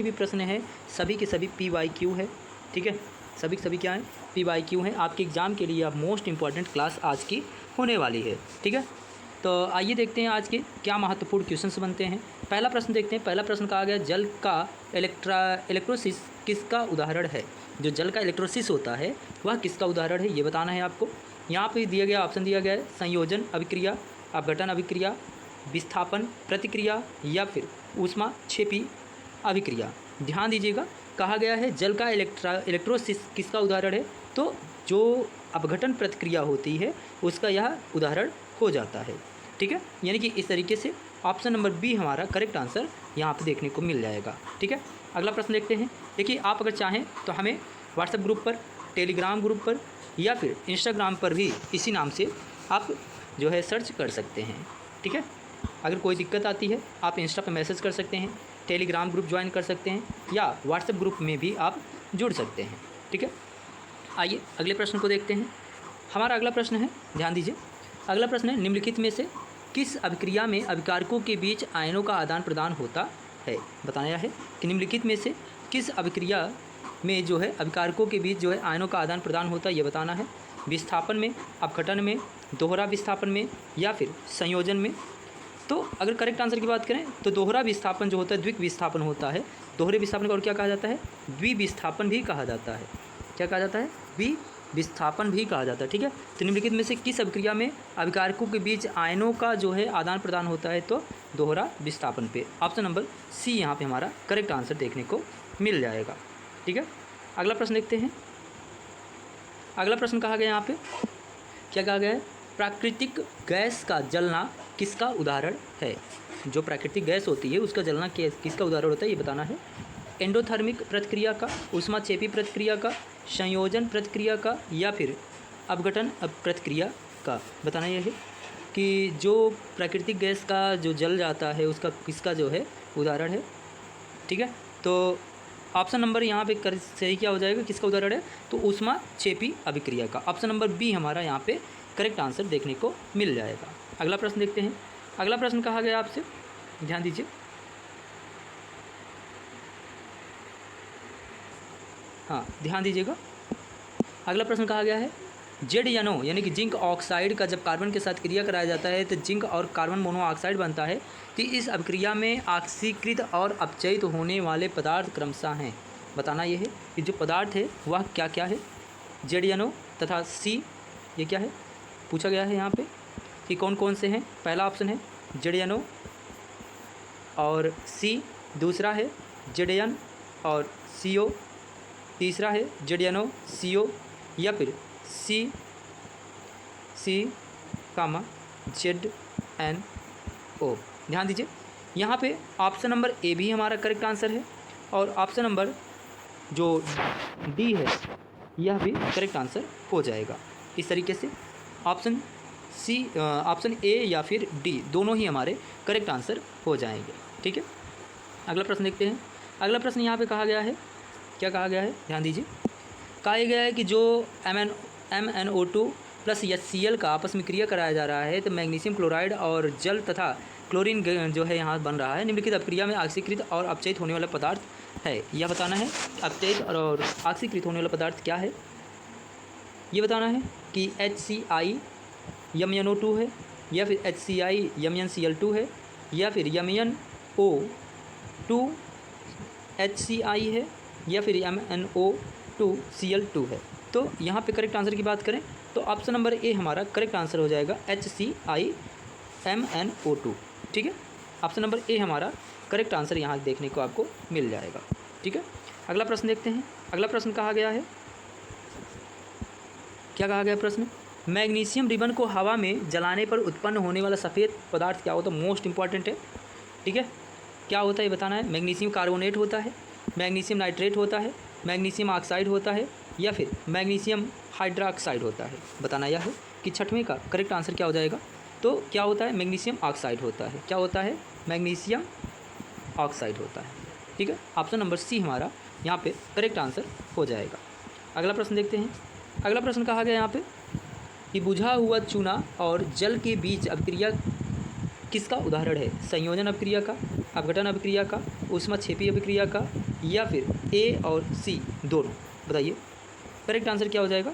भी प्रश्न है सभी के सभी PYQ है, ठीक है, सभी के सभी क्या है PYQ हैं। आपके एग्ज़ाम के लिए अब मोस्ट इंपॉर्टेंट क्लास आज की होने वाली है, ठीक है। तो आइए देखते हैं आज के क्या महत्वपूर्ण क्वेश्चंस बनते हैं। पहला प्रश्न देखते हैं। पहला प्रश्न कहा गया जल का इलेक्ट्रोसिस किसका उदाहरण है। जो जल का इलेक्ट्रोसिस होता है वह किसका उदाहरण है ये बताना है आपको। यहाँ पे दिया गया ऑप्शन दिया गया है संयोजन अभिक्रिया, अपघटन अभिक्रिया, विस्थापन प्रतिक्रिया या फिर ऊष्माक्षेपी अभिक्रिया। ध्यान दीजिएगा, कहा गया है जल का इलेक्ट्रोसिस किसका उदाहरण है, तो जो अपघटन प्रतिक्रिया होती है उसका यह उदाहरण हो जाता है, ठीक है। यानी कि इस तरीके से ऑप्शन नंबर बी हमारा करेक्ट आंसर यहाँ पे देखने को मिल जाएगा, ठीक है। अगला प्रश्न देखते हैं। देखिए, आप अगर चाहें तो हमें व्हाट्सएप ग्रुप पर, टेलीग्राम ग्रुप पर या फिर इंस्टाग्राम पर भी इसी नाम से आप जो है सर्च कर सकते हैं, ठीक है। अगर कोई दिक्कत आती है आप इंस्टा पर मैसेज कर सकते हैं, टेलीग्राम ग्रुप ज्वाइन कर सकते हैं या व्हाट्सएप ग्रुप में भी आप जुड़ सकते हैं, ठीक है। आइए अगले प्रश्न को देखते हैं। हमारा अगला प्रश्न है, ध्यान दीजिए, अगला प्रश्न है निम्नलिखित में से किस अभिक्रिया में अभिकारकों के बीच आयनों का आदान प्रदान होता है। बताया है कि निम्नलिखित में से किस अभिक्रिया में जो है अभिकारकों के बीच जो है आयनों का आदान प्रदान होता है ये बताना है। विस्थापन में, अपघटन में, दोहरा विस्थापन में या फिर संयोजन में। तो अगर करेक्ट आंसर की बात करें तो दोहरा विस्थापन जो होता है द्विक विस्थापन होता है। दोहरे विस्थापन को और क्या कहा जाता है, द्विविस्थापन भी कहा जाता है। क्या कहा जाता है, द्विविस्थापन भी कहा जाता है, ठीक है। तो निम्नलिखित में से किस अभिक्रिया में अभिकारकों के बीच आयनों का जो है आदान प्रदान होता है, तो दोहरा विस्थापन पे। ऑप्शन नंबर सी यहाँ पे हमारा करेक्ट आंसर देखने को मिल जाएगा, ठीक है। अगला प्रश्न देखते हैं। अगला प्रश्न कहा गया यहाँ पे, क्या कहा गया है, प्राकृतिक गैस का जलना किसका उदाहरण है। जो प्राकृतिक गैस होती है उसका जलना किसका उदाहरण होता है ये बताना है। एंडोथर्मिक प्रतिक्रिया का, ऊष्माक्षेपी प्रतिक्रिया का, संयोजन प्रतिक्रिया का या फिर अपघटन प्रतिक्रिया का। बताना यह है कि जो प्राकृतिक गैस का जो जल जाता है उसका किसका जो है उदाहरण है, ठीक है। तो ऑप्शन नंबर यहाँ पे सही क्या हो जाएगा, किसका उदाहरण है, तो ऊष्माक्षेपी अभिक्रिया का। ऑप्शन नंबर बी हमारा यहाँ पे करेक्ट आंसर देखने को मिल जाएगा। अगला प्रश्न देखते हैं। अगला प्रश्न कहा गया आपसे, ध्यान दीजिए, हाँ ध्यान दीजिएगा। अगला प्रश्न कहा गया है ZnO यानी कि जिंक ऑक्साइड का जब कार्बन के साथ क्रिया कराया जाता है तो जिंक और कार्बन मोनोऑक्साइड बनता है। तो इस अभिक्रिया में ऑक्सीकृत और अपचयित होने वाले पदार्थ क्रमशः हैं। बताना यह है कि जो पदार्थ है वह क्या क्या है। ZnO तथा C ये क्या है, पूछा गया है यहाँ पे कि कौन कौन से हैं। पहला ऑप्शन है ZnO और C, दूसरा है Zn और CO, तीसरा है ZnO CO या फिर C ZnO। ध्यान दीजिए, यहाँ पे ऑप्शन नंबर ए भी हमारा करेक्ट आंसर है और ऑप्शन नंबर जो डी है यह भी करेक्ट आंसर हो जाएगा। इस तरीके से ऑप्शन सी, ऑप्शन ए या फिर डी दोनों ही हमारे करेक्ट आंसर हो जाएंगे, ठीक है। अगला प्रश्न देखते हैं। अगला प्रश्न यहाँ पे कहा गया है, क्या कहा गया है, ध्यान दीजिए, कहा गया है कि जो MnO2 प्लस HCl का आपस में क्रिया कराया जा रहा है तो मैग्नीशियम क्लोराइड और जल तथा क्लोरीन जो है यहाँ बन रहा है। निम्नलिखित अभिक्रिया में ऑक्सीकृत और अपचयित होने वाला पदार्थ है। यह बताना है अपचयित और ऑक्सीकृत होने वाला पदार्थ क्या है ये बताना है कि HCl MnO2 है या फिर HCl MnCl2 है या फिर MnO2 HCl है या फिर MnO2Cl2 है। तो यहाँ पे करेक्ट आंसर की बात करें तो ऑप्शन नंबर ए हमारा करेक्ट आंसर हो जाएगा HCl MnO2, ठीक है। ऑप्शन नंबर ए हमारा करेक्ट आंसर यहाँ देखने को आपको मिल जाएगा, ठीक है। अगला प्रश्न देखते हैं। अगला प्रश्न कहा गया है, क्या कहा गया प्रश्न, मैग्नीशियम रिबन को हवा में जलाने पर उत्पन्न होने वाला सफ़ेद पदार्थ क्या होता है। मोस्ट इंपॉर्टेंट है, ठीक है। क्या होता है ये बताना है। मैग्नीशियम कार्बोनेट होता है, मैग्नीशियम नाइट्रेट होता है, मैग्नीशियम ऑक्साइड होता है या फिर मैग्नीशियम हाइड्रोक्साइड होता है। बताना यह है कि छठवें का करेक्ट आंसर क्या हो जाएगा, तो क्या होता है, मैग्नीशियम ऑक्साइड होता है। क्या होता है, मैग्नीशियम ऑक्साइड होता है, ठीक है। ऑप्शन नंबर सी हमारा यहाँ पे करेक्ट आंसर हो जाएगा। अगला प्रश्न देखते हैं। अगला प्रश्न कहा गया यहाँ पे कि बुझा हुआ चूना और जल के बीच अभिक्रिया किसका उदाहरण है। संयोजन अभिक्रिया का, अपघटन अभिक्रिया का, ऊष्माक्षेपी अभिक्रिया का या फिर ए और सी दोनों? बताइए करेक्ट आंसर क्या हो जाएगा।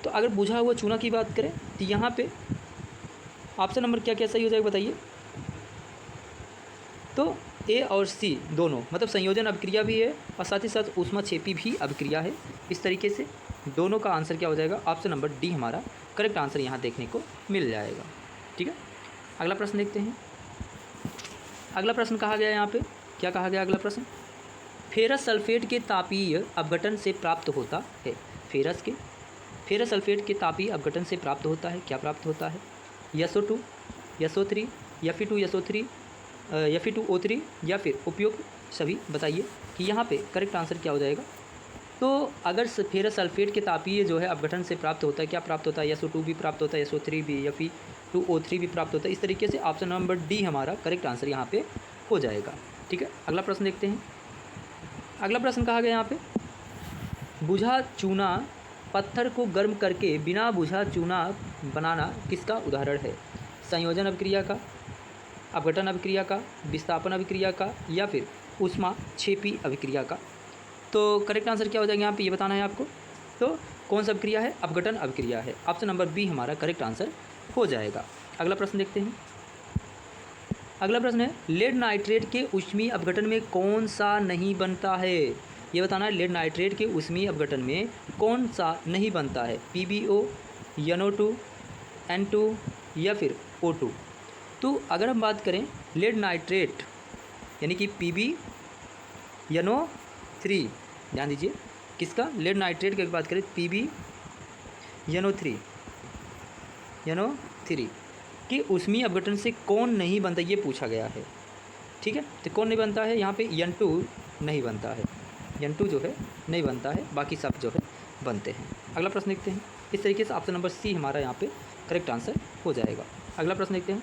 तो अगर बुझा हुआ चूना की बात करें तो यहाँ पे ऑप्शन नंबर क्या क्या सही हो जाएगा बताइए। तो ए और सी दोनों मतलब संयोजन अभिक्रिया भी है और साथ ही साथ ऊष्माक्षेपी भी अभिक्रिया है। इस तरीके से दोनों का आंसर क्या हो जाएगा, ऑप्शन नंबर डी हमारा करेक्ट आंसर यहाँ देखने को मिल जाएगा। ठीक है, अगला प्रश्न देखते हैं। अगला प्रश्न कहा गया यहाँ पे, क्या कहा गया अगला प्रश्न, फेरस सल्फेट के तापीय अपघटन से प्राप्त होता है। फेरस सल्फेट के तापीय अपघटन से प्राप्त होता है, क्या प्राप्त होता है, SO2, SO3, Fe2SO3, Fe2O3 या फिर उपयुक्त सभी? बताइए कि यहाँ पे करेक्ट आंसर क्या हो जाएगा। तो अगर फेरस सल्फेट के तापीय जो है अपघटन से प्राप्त होता है, क्या प्राप्त होता है, SO2 भी प्राप्त होता है, SO3 भी, Fe2O3 भी प्राप्त होता है। इस तरीके से ऑप्शन नंबर डी हमारा करेक्ट आंसर यहाँ पे हो जाएगा। ठीक है, अगला प्रश्न देखते हैं। अगला प्रश्न कहा गया यहाँ पे, बुझा चूना पत्थर को गर्म करके बिना बुझा चूना बनाना किसका उदाहरण है। संयोजन अभिक्रिया का, अपघटन अभिक्रिया का, विस्थापन अभिक्रिया का या फिर ऊष्माक्षेपी अभिक्रिया का। तो करेक्ट आंसर क्या हो जाएगा यहाँ पे, ये बताना है आपको। तो कौन सा अभिक्रिया है, अपघटन अभिक्रिया है। ऑप्शन नंबर बी हमारा करेक्ट आंसर हो जाएगा। अगला प्रश्न देखते हैं। अगला प्रश्न है, लेड नाइट्रेट के ऊष्मीय अपघटन में कौन सा नहीं बनता है। ये बताना है लेड नाइट्रेट के ऊष्मीय अपघटन में कौन सा नहीं बनता है, PbO, NO2, N2 या फिर O2। तो अगर हम बात करें लेड नाइट्रेट यानी कि PbNO3, ध्यान दीजिए किसका, लेड नाइट्रेट की बात करें PbNO3 कि ऊष्मीय अपघटन से कौन नहीं बनता, ये पूछा गया है। ठीक है, तो कौन नहीं बनता है, यहाँ पे N2 नहीं बनता है, N2 जो है नहीं बनता है, बाकी सब जो है बनते हैं। अगला प्रश्न देखते हैं। इस तरीके से ऑप्शन नंबर सी हमारा यहाँ पे करेक्ट आंसर हो जाएगा। अगला प्रश्न देखते हैं।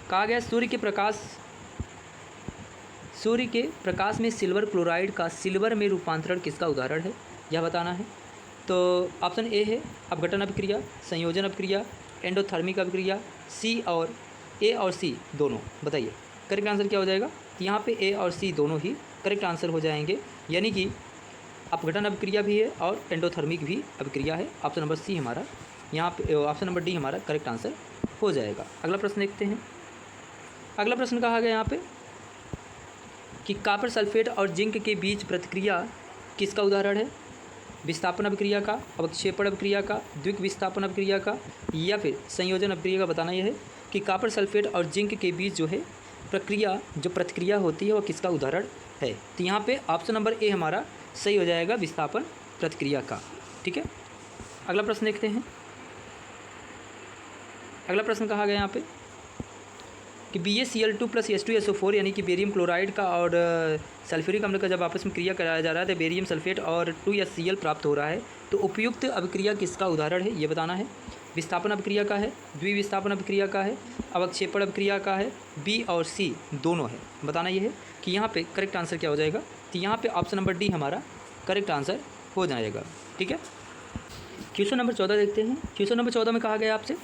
कहा गया सूर्य के प्रकाश में सिल्वर क्लोराइड का सिल्वर में रूपांतरण किसका उदाहरण है, यह बताना है। तो ऑप्शन ए है अपघटन अभिक्रिया, संयोजन अभिक्रिया, एंडोथर्मिक अभिक्रिया, ए और सी दोनों। बताइए करेक्ट आंसर क्या हो जाएगा। यहाँ पे ए और सी दोनों ही करेक्ट आंसर हो जाएंगे, यानी कि अपघटन अभिक्रिया भी है और एंडोथर्मिक भी अभिक्रिया है। ऑप्शन नंबर सी हमारा यहाँ पे, ऑप्शन नंबर डी हमारा करेक्ट आंसर हो जाएगा। अगला प्रश्न देखते हैं। अगला प्रश्न कहा गया यहाँ पे कि कॉपर सल्फेट और जिंक के बीच प्रतिक्रिया किसका उदाहरण है, विस्थापन अभिक्रिया का, अवक्षेपण अभिक्रिया का, द्विक विस्थापन अभिक्रिया का या फिर संयोजन अभिक्रिया का। बताना यह है कि कॉपर सल्फेट और जिंक के बीच जो है प्रतिक्रिया होती है वो किसका उदाहरण है। तो यहाँ पे ऑप्शन नंबर ए हमारा सही हो जाएगा, विस्थापन प्रतिक्रिया का। ठीक है, अगला प्रश्न देखते हैं। अगला प्रश्न कहा गया यहाँ पे कि BaCl2 + H2SO4 यानी कि बेरियम क्लोराइड का और सल्फ्यूरिक अम्ल का जब आपस में क्रिया कराया जा रहा है तो बेरियम सल्फेट और 2HCl प्राप्त हो रहा है। तो उपयुक्त अभिक्रिया किसका उदाहरण है, ये बताना है। विस्थापन अभिक्रिया का है, द्विविस्थापन अभिक्रिया का है, अवक्षेपण अभिक्रिया का है, बी और सी दोनों है। बताना ये है कि यहाँ पे करेक्ट आंसर क्या हो जाएगा। तो यहाँ पे ऑप्शन नंबर डी हमारा करेक्ट आंसर हो जाएगा। ठीक है, क्वेश्चन नंबर 14 देखते हैं। क्वेश्चन नंबर 14 में कहा गया आपसे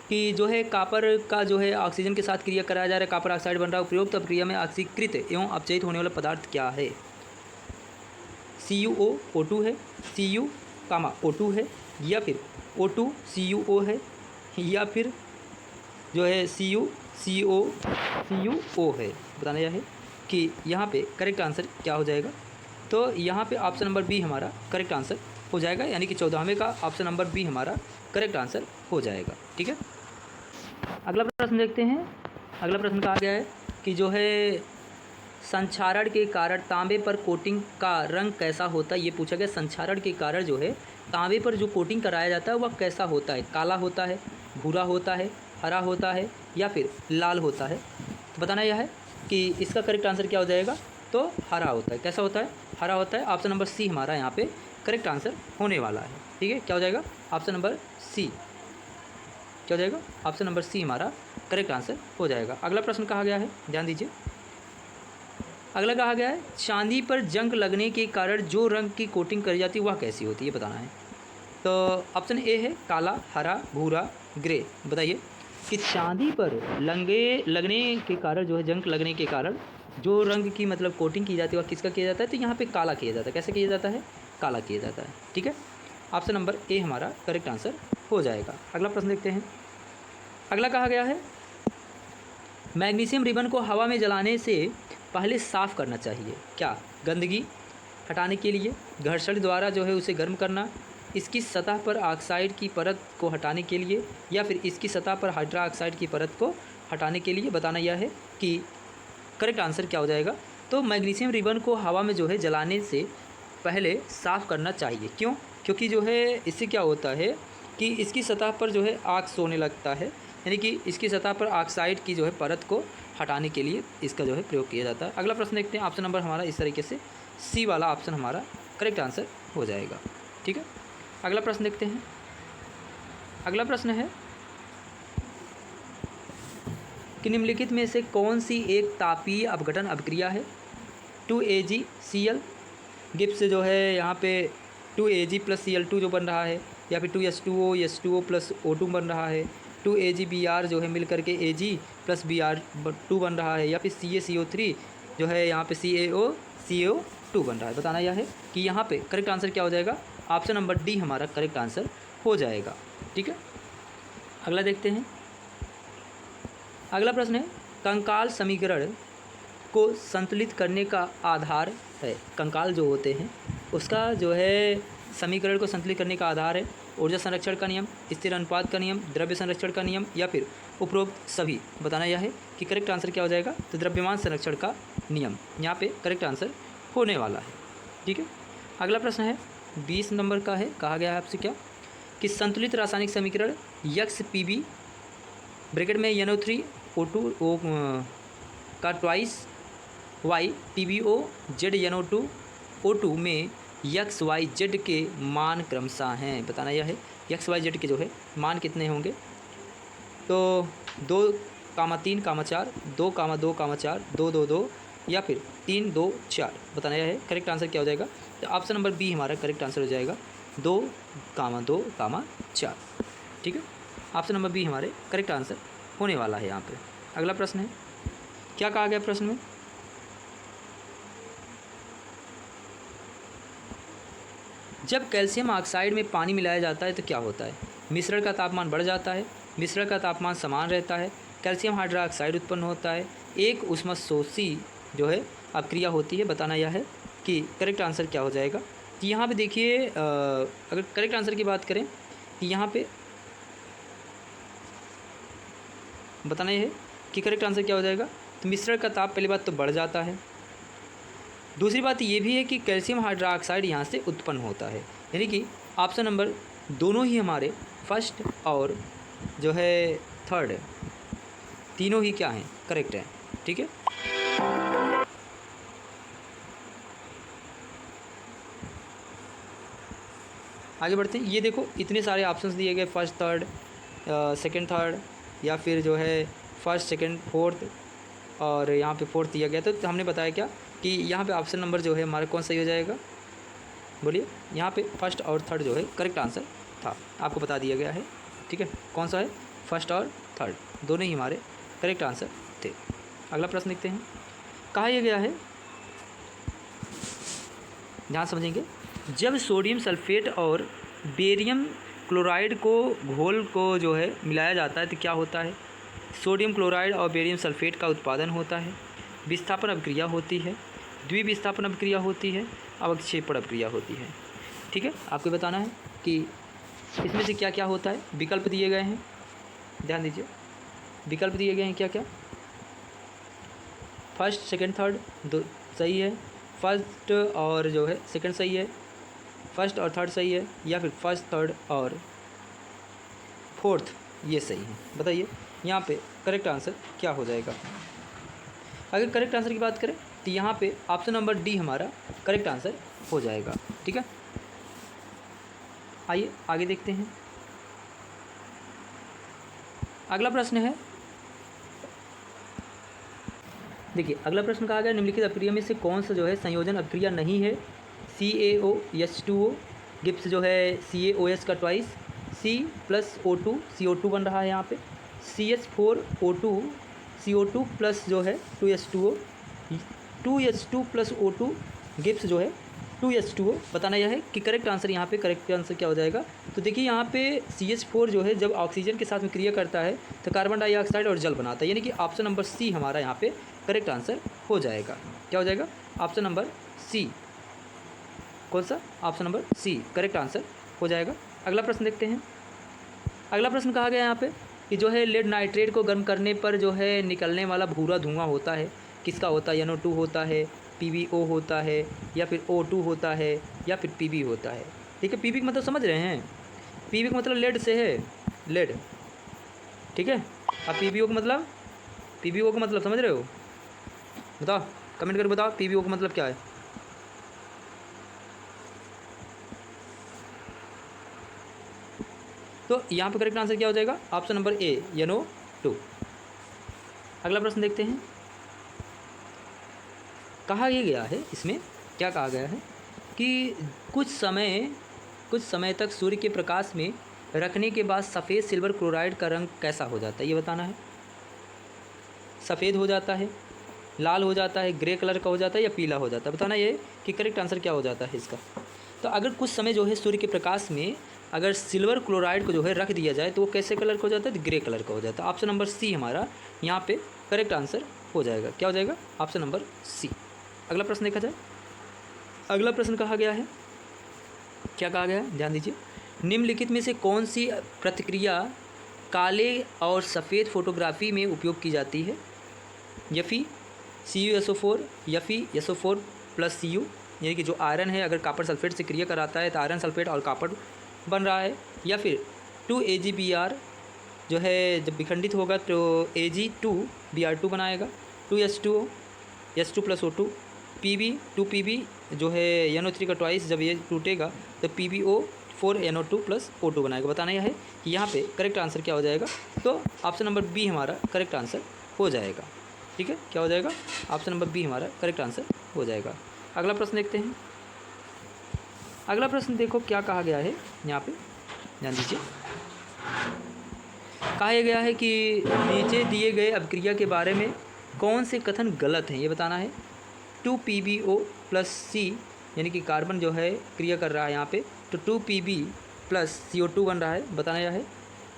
कि जो है कॉपर का जो है ऑक्सीजन के साथ क्रिया कराया जा रहा है, कॉपर ऑक्साइड बन रहा है। उपरोक्त अभिक्रिया में ऑक्सीकृत एवं अपचयित होने वाला पदार्थ क्या है। CuO2 है, Cu, O2 है या फिर O2CuO है या फिर जो है CuCO है। बताना यह है कि यहाँ पे करेक्ट आंसर क्या हो जाएगा। तो यहाँ पे ऑप्शन नंबर बी हमारा करेक्ट आंसर हो जाएगा, यानी कि 14वें का ऑप्शन नंबर बी हमारा करेक्ट आंसर हो जाएगा। ठीक है, अगला प्रश्न देखते हैं। अगला प्रश्न कहा गया है कि जो है संक्षारण के कारण तांबे पर कोटिंग का रंग कैसा होता है, ये पूछा गया। संक्षारण के कारण जो है तांबे पर जो कोटिंग कराया जाता है वह कैसा होता है, काला होता है, भूरा होता है, हरा होता है या फिर लाल होता है। तो बताना यह है कि इसका करेक्ट आंसर क्या हो जाएगा। तो हरा होता है। कैसा होता है, हरा होता है। ऑप्शन नंबर सी हमारा यहाँ पे करेक्ट आंसर होने वाला है। ठीक है, क्या हो जाएगा, ऑप्शन नंबर सी क्या हो जाएगा, ऑप्शन नंबर सी हमारा करेक्ट आंसर हो जाएगा। अगला प्रश्न कहा गया है, ध्यान दीजिए। अगला कहा गया है चांदी पर जंग लगने के कारण जो रंग की कोटिंग करी जाती है वह कैसी होती है, ये बताना है। तो ऑप्शन ए है काला, हरा, भूरा, ग्रे। बताइए कि चांदी पर लगने के कारण जो है जंग लगने के कारण जो रंग की मतलब कोटिंग की जाती है और किसका किया जाता है, तो यहाँ पे काला किया जाता है। कैसे किया जाता है, काला किया जाता है। ठीक है, ऑप्शन नंबर ए हमारा करेक्ट आंसर हो जाएगा। अगला प्रश्न देखते हैं। अगला कहा गया है मैग्नीशियम रिबन को हवा में जलाने से पहले साफ़ करना चाहिए। क्या, गंदगी हटाने के लिए, घर्षण द्वारा जो है उसे गर्म करना, इसकी सतह पर ऑक्साइड की परत को हटाने के लिए, या फिर इसकी सतह पर हाइड्रा ऑक्साइड की परत को हटाने के लिए। बताना यह है कि करेक्ट आंसर क्या हो जाएगा। तो मैग्नीशियम रिबन को हवा में जो है जलाने से पहले साफ़ करना चाहिए। क्यों? क्योंकि जो है इससे क्या होता है कि इसकी सतह पर जो है आग सोने लगता है, यानी कि इसकी सतह पर ऑक्साइड की जो है परत को हटाने के लिए इसका जो है प्रयोग किया जाता है। अगला प्रश्न देखते हैं। ऑप्शन नंबर हमारा इस तरीके से सी वाला ऑप्शन हमारा करेक्ट आंसर हो जाएगा। ठीक है, अगला प्रश्न देखते हैं। अगला प्रश्न है कि निम्नलिखित में से कौन सी एक तापीय अपघटन अभिक्रिया है। 2AgCl गिब्स जो है यहाँ पे 2Ag + Cl2 जो बन रहा है, या फिर 2H2O H2O + O2 बन रहा है, 2AgBr जो है मिल करके Ag + Br2 बन रहा है, या फिर CaCO3 जो है यहाँ पे CaO2 बन रहा है। बताना यह है कि यहाँ पे करेक्ट आंसर क्या हो जाएगा। ऑप्शन नंबर डी हमारा करेक्ट आंसर हो जाएगा। ठीक है, अगला देखते हैं। अगला प्रश्न है कंकाल समीकरण को संतुलित करने का आधार है। कंकाल जो होते हैं उसका जो है समीकरण को संतुलित करने का आधार है ऊर्जा संरक्षण का नियम, स्थिर अनुपात का नियम, द्रव्य संरक्षण का नियम, या फिर उपरोक्त सभी। बताना यह है कि करेक्ट आंसर क्या हो जाएगा। तो द्रव्यमान संरक्षण का नियम यहाँ पे करेक्ट आंसर होने वाला है। ठीक है, अगला प्रश्न है 20 नंबर का है। कहा गया है आपसे क्या कि संतुलित रासायनिक समीकरण XPB ब्रैकेट में NO3O2 का twice Y TBO Z NO2O2 में XYZ के मान क्रमशः हैं। बताना यह है XYZ के जो है मान कितने होंगे। तो 2,3,4 2,2,4 2,2,2 या फिर 3,2,4। बताना यह है करेक्ट आंसर क्या हो जाएगा। तो ऑप्शन नंबर बी हमारा करेक्ट आंसर हो जाएगा 2,2,4। ठीक है, ऑप्शन नंबर बी हमारे करेक्ट आंसर होने वाला है यहाँ पे। अगला प्रश्न है, क्या कहा गया प्रश्न में। जब कैल्शियम ऑक्साइड में पानी मिलाया जाता है तो क्या होता है। मिश्रण का तापमान बढ़ जाता है, मिश्रण का तापमान समान रहता है, कैल्शियम हाइड्रोक्साइड उत्पन्न होता है, एक ऊष्मशोषी जो है अपक्रिया होती है। बताना यह है कि करेक्ट आंसर क्या हो जाएगा। कि यहाँ पे देखिए अगर करेक्ट आंसर की बात करें कि यहाँ पे बताना यह है कि करेक्ट आंसर क्या हो जाएगा। तो मिश्रण का ताप पहली बात तो बढ़ जाता है, दूसरी बात ये भी है कि कैल्शियम हाइड्रोक्साइड यहाँ से उत्पन्न होता है। यानी कि ऑप्शन नंबर दोनों ही हमारे फर्स्ट और जो है थर्ड तीनों ही क्या हैं, करेक्ट हैं। ठीक है, आगे बढ़ते हैं। ये देखो इतने सारे ऑप्शंस दिए गए, फर्स्ट थर्ड सेकंड थर्ड, या फिर जो है फर्स्ट सेकंड फोर्थ, और यहाँ पे फोर्थ दिया गया। तो हमने बताया क्या कि यहाँ पे ऑप्शन नंबर जो है हमारा कौन सही हो जाएगा। बोलिए, यहाँ पे फर्स्ट और थर्ड जो है करेक्ट आंसर था, आपको बता दिया गया है। ठीक है, कौन सा है, फर्स्ट और थर्ड दोनों ही हमारे करेक्ट आंसर थे। अगला प्रश्न देखते हैं। कहा यह गया है, ध्यान समझेंगे, जब सोडियम सल्फेट और बेरियम क्लोराइड को घोल को जो है मिलाया जाता है तो क्या होता है। सोडियम क्लोराइड और बेरियम सल्फेट का उत्पादन होता है, विस्थापन अभिक्रिया होती है, द्विविस्थापन अभिक्रिया होती है, अवक्षेपण अभिक्रिया होती है। ठीक है, आपको बताना है कि इसमें से क्या क्या होता है। विकल्प दिए गए हैं, ध्यान दीजिए, विकल्प दिए गए हैं क्या क्या। फर्स्ट सेकंड थर्ड दो सही है, फर्स्ट और जो है सेकंड सही है, फर्स्ट और थर्ड सही है, या फिर फर्स्ट थर्ड और फोर्थ ये सही है। बताइए यहाँ पे करेक्ट आंसर क्या हो जाएगा। अगर करेक्ट आंसर की बात करें तो यहाँ पे ऑप्शन नंबर डी हमारा करेक्ट आंसर हो जाएगा। ठीक है, आइए आगे देखते हैं। अगला प्रश्न है, देखिए अगला प्रश्न कहा गया निम्नलिखित अभिक्रिया में से कौन सा जो है संयोजन अभिक्रिया नहीं है। CaOH2O गिब्स जो है CaOH का ट्वाइस, C + O2 CO2 बन रहा है यहाँ पे, CH4O2 CO2 प्लस जो है 2H2O 2H2 plus O2 gives जो है 2H2O। बताना यह है कि करेक्ट आंसर यहाँ पे करेक्ट आंसर क्या हो जाएगा। तो देखिए यहाँ पे CH4 जो है जब ऑक्सीजन के साथ में क्रिया करता है तो कार्बन डाइऑक्साइड और जल बनाता है, यानी कि ऑप्शन नंबर सी हमारा यहाँ पे करेक्ट आंसर हो जाएगा। क्या हो जाएगा? Option number C. कौन सा? Option number C correct answer हो जाएगा। अगला प्रश्न देखते हैं। अगला प्रश्न कहा गया यहाँ पे कि जो है लेड नाइट्रेट को गर्म करने पर जो है निकलने वाला भूरा धुआं होता है, किसका होता है? NO2 होता है, PbO होता है, या फिर O2 होता है, या फिर Pb होता है। ठीक है, Pb का मतलब समझ रहे हैं? Pb का मतलब लेड से है, लेड। ठीक है, अब PbO का मतलब समझ रहे हो? बताओ, कमेंट करके बताओ PbO का मतलब क्या है। तो यहाँ पे करेक्ट आंसर क्या हो जाएगा? Option number A NO2। अगला प्रश्न देखते हैं। कहा ये गया है, इसमें क्या कहा गया है कि कुछ समय तक सूर्य के प्रकाश में रखने के बाद सफ़ेद सिल्वर क्लोराइड का रंग कैसा हो जाता है, ये बताना है। सफ़ेद हो जाता है, लाल हो जाता है, ग्रे कलर का हो जाता है, या पीला हो जाता है, बताना ये कि करेक्ट आंसर क्या हो जाता है इसका। तो अगर कुछ समय जो है सूर्य के प्रकाश में अगर सिल्वर क्लोराइड को जो है रख दिया जाए तो वो कैसे कलर का हो जाता है? ग्रे कलर का हो जाता है। ऑप्शन नंबर सी हमारा यहाँ पे करेक्ट आंसर हो जाएगा। क्या हो जाएगा? Option number C. अगला प्रश्न देखा जाए। अगला प्रश्न कहा गया है, क्या कहा गया है ध्यान दीजिए। निम्नलिखित में से कौन सी प्रतिक्रिया काले और सफ़ेद फोटोग्राफी में उपयोग की जाती है? FeCuSO4, FeSO4 प्लस Cu, यानी कि जो आयरन है अगर कॉपर सल्फेट से क्रिया कराता है तो आयरन सल्फेट और कॉपर बन रहा है, या फिर 2AgBr जो है जब विखंडित होगा तो Ag2Br2 बनाएगा, 2H2O, H2 plus O2, Pb जो है NO3 का ट्वाइस जब ये टूटेगा तो PbO4 NO2 प्लस O2 बनाएगा। बताना यह है कि यहाँ पे करेक्ट आंसर क्या हो जाएगा। तो ऑप्शन नंबर बी हमारा करेक्ट आंसर हो जाएगा। ठीक है, क्या हो जाएगा? ऑप्शन नंबर बी हमारा करेक्ट आंसर हो जाएगा। अगला प्रश्न देखते हैं। अगला प्रश्न देखो क्या कहा गया है यहाँ पे, ध्यान दीजिए। कहा गया है कि नीचे दिए गए अभिक्रिया के बारे में कौन से कथन गलत हैं, ये बताना है। 2PbO प्लस C, यानी कि कार्बन जो है क्रिया कर रहा है यहाँ पे, तो 2Pb प्लस CO2 बन रहा है। बताना यह है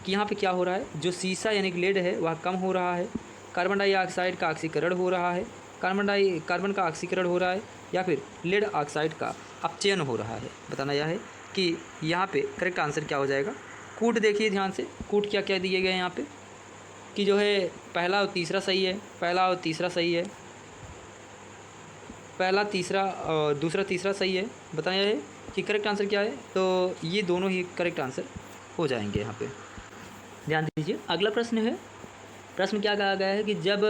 कि यहाँ पे क्या हो रहा है, जो सीसा यानी कि लेड है वह कम हो रहा है, कार्बन डाइऑक्साइड का ऑक्सीकरण हो रहा है, कार्बन का ऑक्सीकरण हो रहा है, या फिर लेड ऑक्साइड का अपचयन हो रहा है। बताना यह है कि यहाँ पे करेक्ट आंसर क्या हो जाएगा। कूट देखिए ध्यान से, कूट क्या क्या दिए गए हैं यहाँ पे कि जो है पहला और तीसरा सही है, पहला और तीसरा सही है, पहला तीसरा और दूसरा तीसरा सही है। बताना यह है कि करेक्ट आंसर क्या है। तो ये दोनों ही करेक्ट आंसर हो जाएंगे यहाँ पे, ध्यान दीजिए। अगला प्रश्न है, प्रश्न क्या कहा गया है कि जब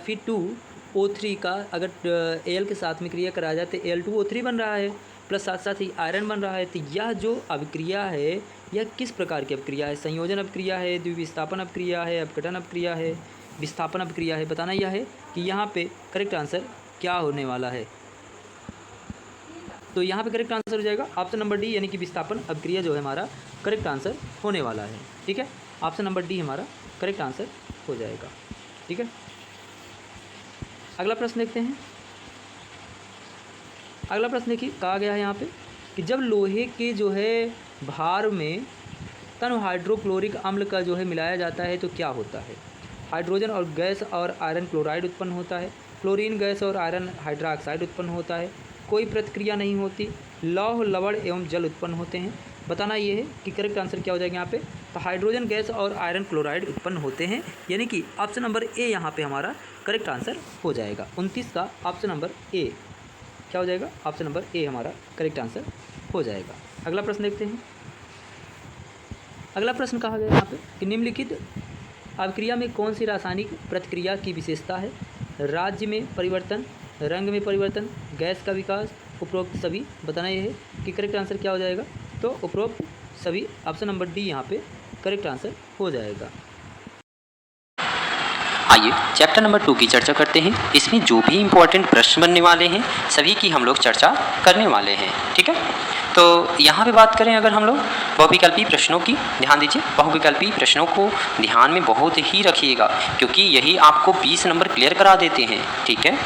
Fe2O3 का अगर Al के साथ में क्रिया कराया जाए तो Al2O3 बन रहा है, प्लस साथ साथ ही आयरन बन रहा है। तो यह जो अभिक्रिया है यह किस प्रकार की अभिक्रिया है? संयोजन अभिक्रिया है, द्विविस्थापन अभिक्रिया है, अपघटन अभिक्रिया है, विस्थापन अभिक्रिया है। बताना यह है कि यहाँ पे करेक्ट आंसर क्या होने वाला है। तो यहाँ पे करेक्ट आंसर हो जाएगा ऑप्शन नंबर डी, यानी कि विस्थापन अभिक्रिया जो है हमारा करेक्ट आंसर होने वाला है। ठीक है, ऑप्शन नंबर डी हमारा करेक्ट आंसर हो जाएगा। ठीक है, अगला प्रश्न देखते हैं। अगला प्रश्न देखिए, कहा गया है यहाँ पे कि जब लोहे के जो है भार में तन हाइड्रोक्लोरिक अम्ल का जो है मिलाया जाता है तो क्या होता है? हाइड्रोजन और गैस और आयरन क्लोराइड उत्पन्न होता है, क्लोरीन गैस और आयरन हाइड्रोक्साइड उत्पन्न होता है, कोई प्रतिक्रिया नहीं होती, लौह लवण एवं जल उत्पन्न होते हैं। बताना ये है कि करेक्ट आंसर क्या हो जाएगा यहाँ पे। तो हाइड्रोजन गैस और आयरन क्लोराइड उत्पन्न होते हैं, यानी कि ऑप्शन नंबर ए यहाँ पे हमारा करेक्ट आंसर हो जाएगा। 29 का ऑप्शन नंबर ए क्या हो जाएगा? ऑप्शन नंबर ए हमारा करेक्ट आंसर हो जाएगा। अगला प्रश्न देखते हैं। अगला प्रश्न कहा गया यहाँ पे कि निम्नलिखित अभिक्रिया में कौन सी रासायनिक प्रतिक्रिया की विशेषता है? राज्य में परिवर्तन, रंग में परिवर्तन, गैस का विकास, उपरोक्त सभी। बताना यह है कि करेक्ट आंसर क्या हो जाएगा। तो उपरोक्त सभी, ऑप्शन नंबर डी यहाँ पे करेक्ट आंसर हो जाएगा। आइए चैप्टर नंबर 2 की चर्चा करते हैं। इसमें जो भी इम्पोर्टेंट प्रश्न बनने वाले हैं सभी की हम लोग चर्चा करने वाले हैं। ठीक है, तो यहाँ पे बात करें अगर हम लोग बहुविकल्पी प्रश्नों की, ध्यान दीजिए, बहुविकल्पी प्रश्नों को ध्यान में बहुत ही रखिएगा क्योंकि यही आपको 20 नंबर क्लियर करा देते हैं। ठीक है,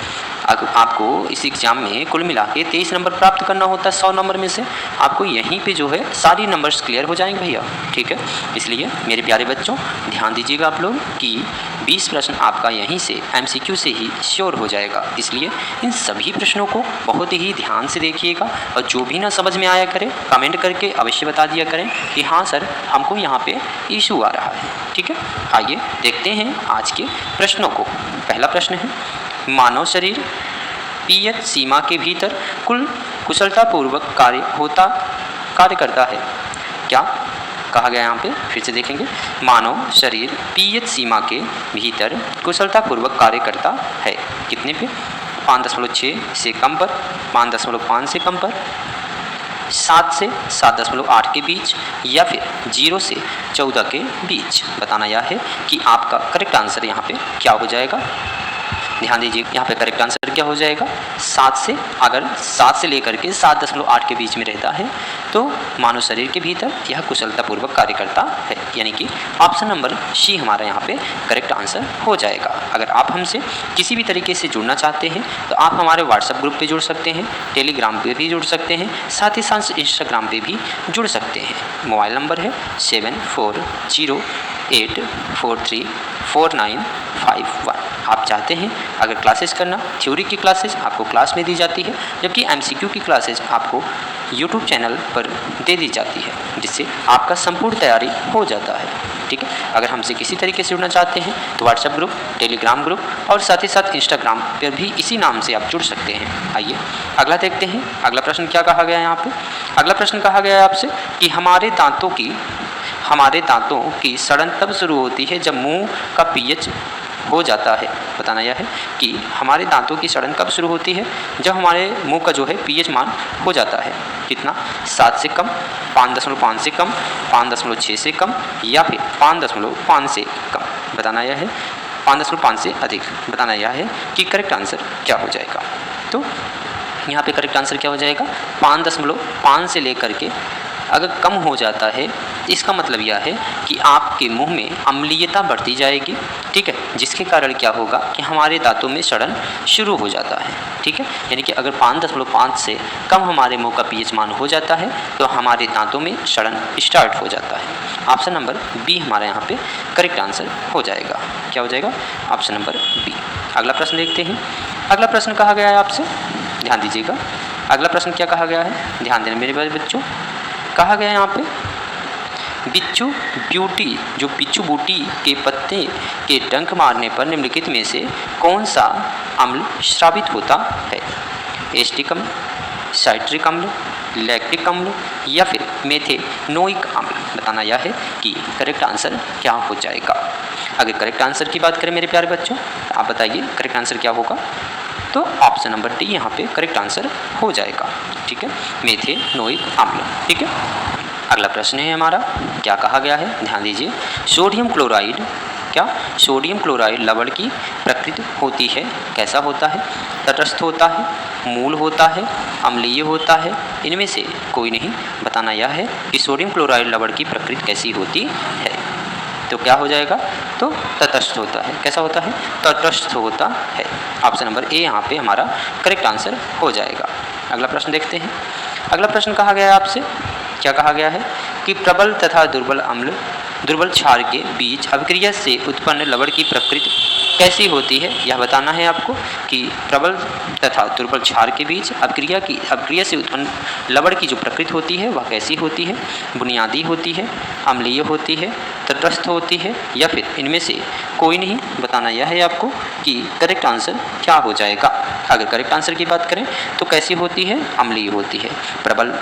आपको इस एग्ज़ाम में कुल मिला के 23 नंबर प्राप्त करना होता है 100 नंबर में से। आपको यहीं पे जो है सारी नंबर्स क्लियर हो जाएंगे भैया, ठीक है। इसलिए मेरे प्यारे बच्चों ध्यान दीजिएगा आप लोग कि 20 प्रश्न आपका यहीं से MCQ से ही श्योर हो जाएगा। इसलिए इन सभी प्रश्नों को बहुत ही ध्यान से देखिएगा और जो भी ना समझ में आया करें कमेंट करके अवश्य बता दिया करें कि हाँ सर हमको यहाँ पे इशू आ रहा है, ठीक है। आइए देखते हैं आज के प्रश्नों को। पहला प्रश्न है, मानव शरीर पीएच सीमा के भीतर कुल कुशलतापूर्वक कार्य करता है। क्या कहा गया यहाँ पे, फिर से देखेंगे। मानव शरीर पीएच सीमा के भीतर कुशलतापूर्वक कार्य करता है। कितने पे? 5.6 से कम पर, 5.5 से कम पर, 7 से 7.8 के बीच, या फिर 0 से 14 के बीच। बताना यह है कि आपका करेक्ट आंसर यहाँ पे क्या हो जाएगा। ध्यान दीजिए यहाँ पे करेक्ट आंसर क्या हो जाएगा। 7 से, अगर 7 से लेकर के 7.8 के बीच में रहता है तो मानव शरीर के भीतर यह कुशलतापूर्वक कार्य करता है, यानी कि ऑप्शन नंबर सी हमारा यहाँ पे करेक्ट आंसर हो जाएगा। अगर आप हमसे किसी भी तरीके से जुड़ना चाहते हैं तो आप हमारे व्हाट्सएप ग्रुप पे जुड़ सकते हैं, टेलीग्राम पे भी जुड़ सकते हैं, साथ ही साथ इंस्टाग्राम पे भी जुड़ सकते हैं। मोबाइल नंबर है 7408434951। आप चाहते हैं अगर क्लासेस करना, थ्योरी की क्लासेस आपको क्लास में दी जाती है, जबकि MCQ की क्लासेस आपको YouTube चैनल पर दे दी जाती है, जिससे आपका संपूर्ण तैयारी हो जाता है, ठीक है। अगर हमसे किसी तरीके से जुड़ना चाहते हैं तो व्हाट्सएप ग्रुप, टेलीग्राम ग्रुप और साथ ही साथ इंस्टाग्राम पर भी इसी नाम से आप जुड़ सकते हैं। आइए अगला देखते हैं। अगला प्रश्न क्या कहा गया है यहाँ पे। अगला प्रश्न कहा गया है आपसे कि हमारे दांतों की सड़न तब शुरू होती है जब मुंह का pH हो जाता है। बताना यह है कि हमारे दांतों की सड़न कब शुरू होती है, जब हमारे मुंह का जो है pH मान हो जाता है। कितना? 7 से कम, 5.5 से कम, 5.6 से कम, या फिर 5.5 से कम। बताना यह है 5.5 से अधिक। बताना यह है कि करेक्ट आंसर क्या हो जाएगा। तो यहाँ पे करेक्ट आंसर क्या हो जाएगा, 5.5 से लेकर के अगर कम हो जाता है इसका मतलब यह है कि आपके मुंह में अम्लीयता बढ़ती जाएगी, ठीक है, जिसके कारण क्या होगा कि हमारे दांतों में सड़न शुरू हो जाता है, ठीक है। यानी कि अगर 5.5 से कम हमारे मुंह का pH मान हो जाता है तो हमारे दांतों में सड़न स्टार्ट हो जाता है। ऑप्शन नंबर बी हमारा यहाँ पे करेक्ट आंसर हो जाएगा। क्या हो जाएगा? Option number B. अगला प्रश्न देखते हैं। अगला प्रश्न कहा गया है आपसे, ध्यान दीजिएगा। अगला प्रश्न क्या कहा गया है, ध्यान देना मेरे बच्चों। कहा गया है यहाँ पे बिच्छू बूटी के पत्ते के डंक मारने पर निम्नलिखित में से कौन सा अम्ल स्रावित होता है। एस्टिक अम्ल, साइट्रिक अम्ल, लैक्टिक अम्ल, या फिर मेथेनोइक अम्ल। बताना यह है कि करेक्ट आंसर क्या हो जाएगा। अगर करेक्ट आंसर की बात करें मेरे प्यारे बच्चों तो आप बताइए करेक्ट आंसर क्या होगा। तो ऑप्शन नंबर डी यहाँ पे करेक्ट आंसर हो जाएगा, ठीक है, मेथेनोइक अम्ल, ठीक है। अगला प्रश्न है हमारा, क्या कहा गया है, ध्यान दीजिए। सोडियम क्लोराइड लवण की प्रकृति होती है, कैसा होता है? तटस्थ होता है, मूल होता है, अम्लीय होता है, इनमें से कोई नहीं। बताना यह है कि सोडियम क्लोराइड लवण की प्रकृति कैसी होती है। तो क्या हो जाएगा, तो तटस्थ होता है। कैसा होता है? तटस्थ होता है। ऑप्शन नंबर ए यहाँ पे हमारा करेक्ट आंसर हो जाएगा। अगला प्रश्न देखते हैं। अगला प्रश्न कहा गया है आपसे, क्या कहा गया है कि प्रबल तथा दुर्बल क्षार के बीच अभिक्रिया से उत्पन्न लवण की प्रकृति कैसी होती है। यह बताना है आपको कि प्रबल तथा दुर्बल क्षार के बीच अभिक्रिया से उत्पन्न लवण की जो प्रकृति होती है वह कैसी होती है। बुनियादी होती है, अम्लीय होती है, तटस्थ होती है, या फिर इनमें से कोई नहीं। बताना यह है आपको कि करेक्ट आंसर क्या हो जाएगा। अगर करेक्ट आंसर की बात करें तो कैसी होती है, अम्लीय होती है। प्रबल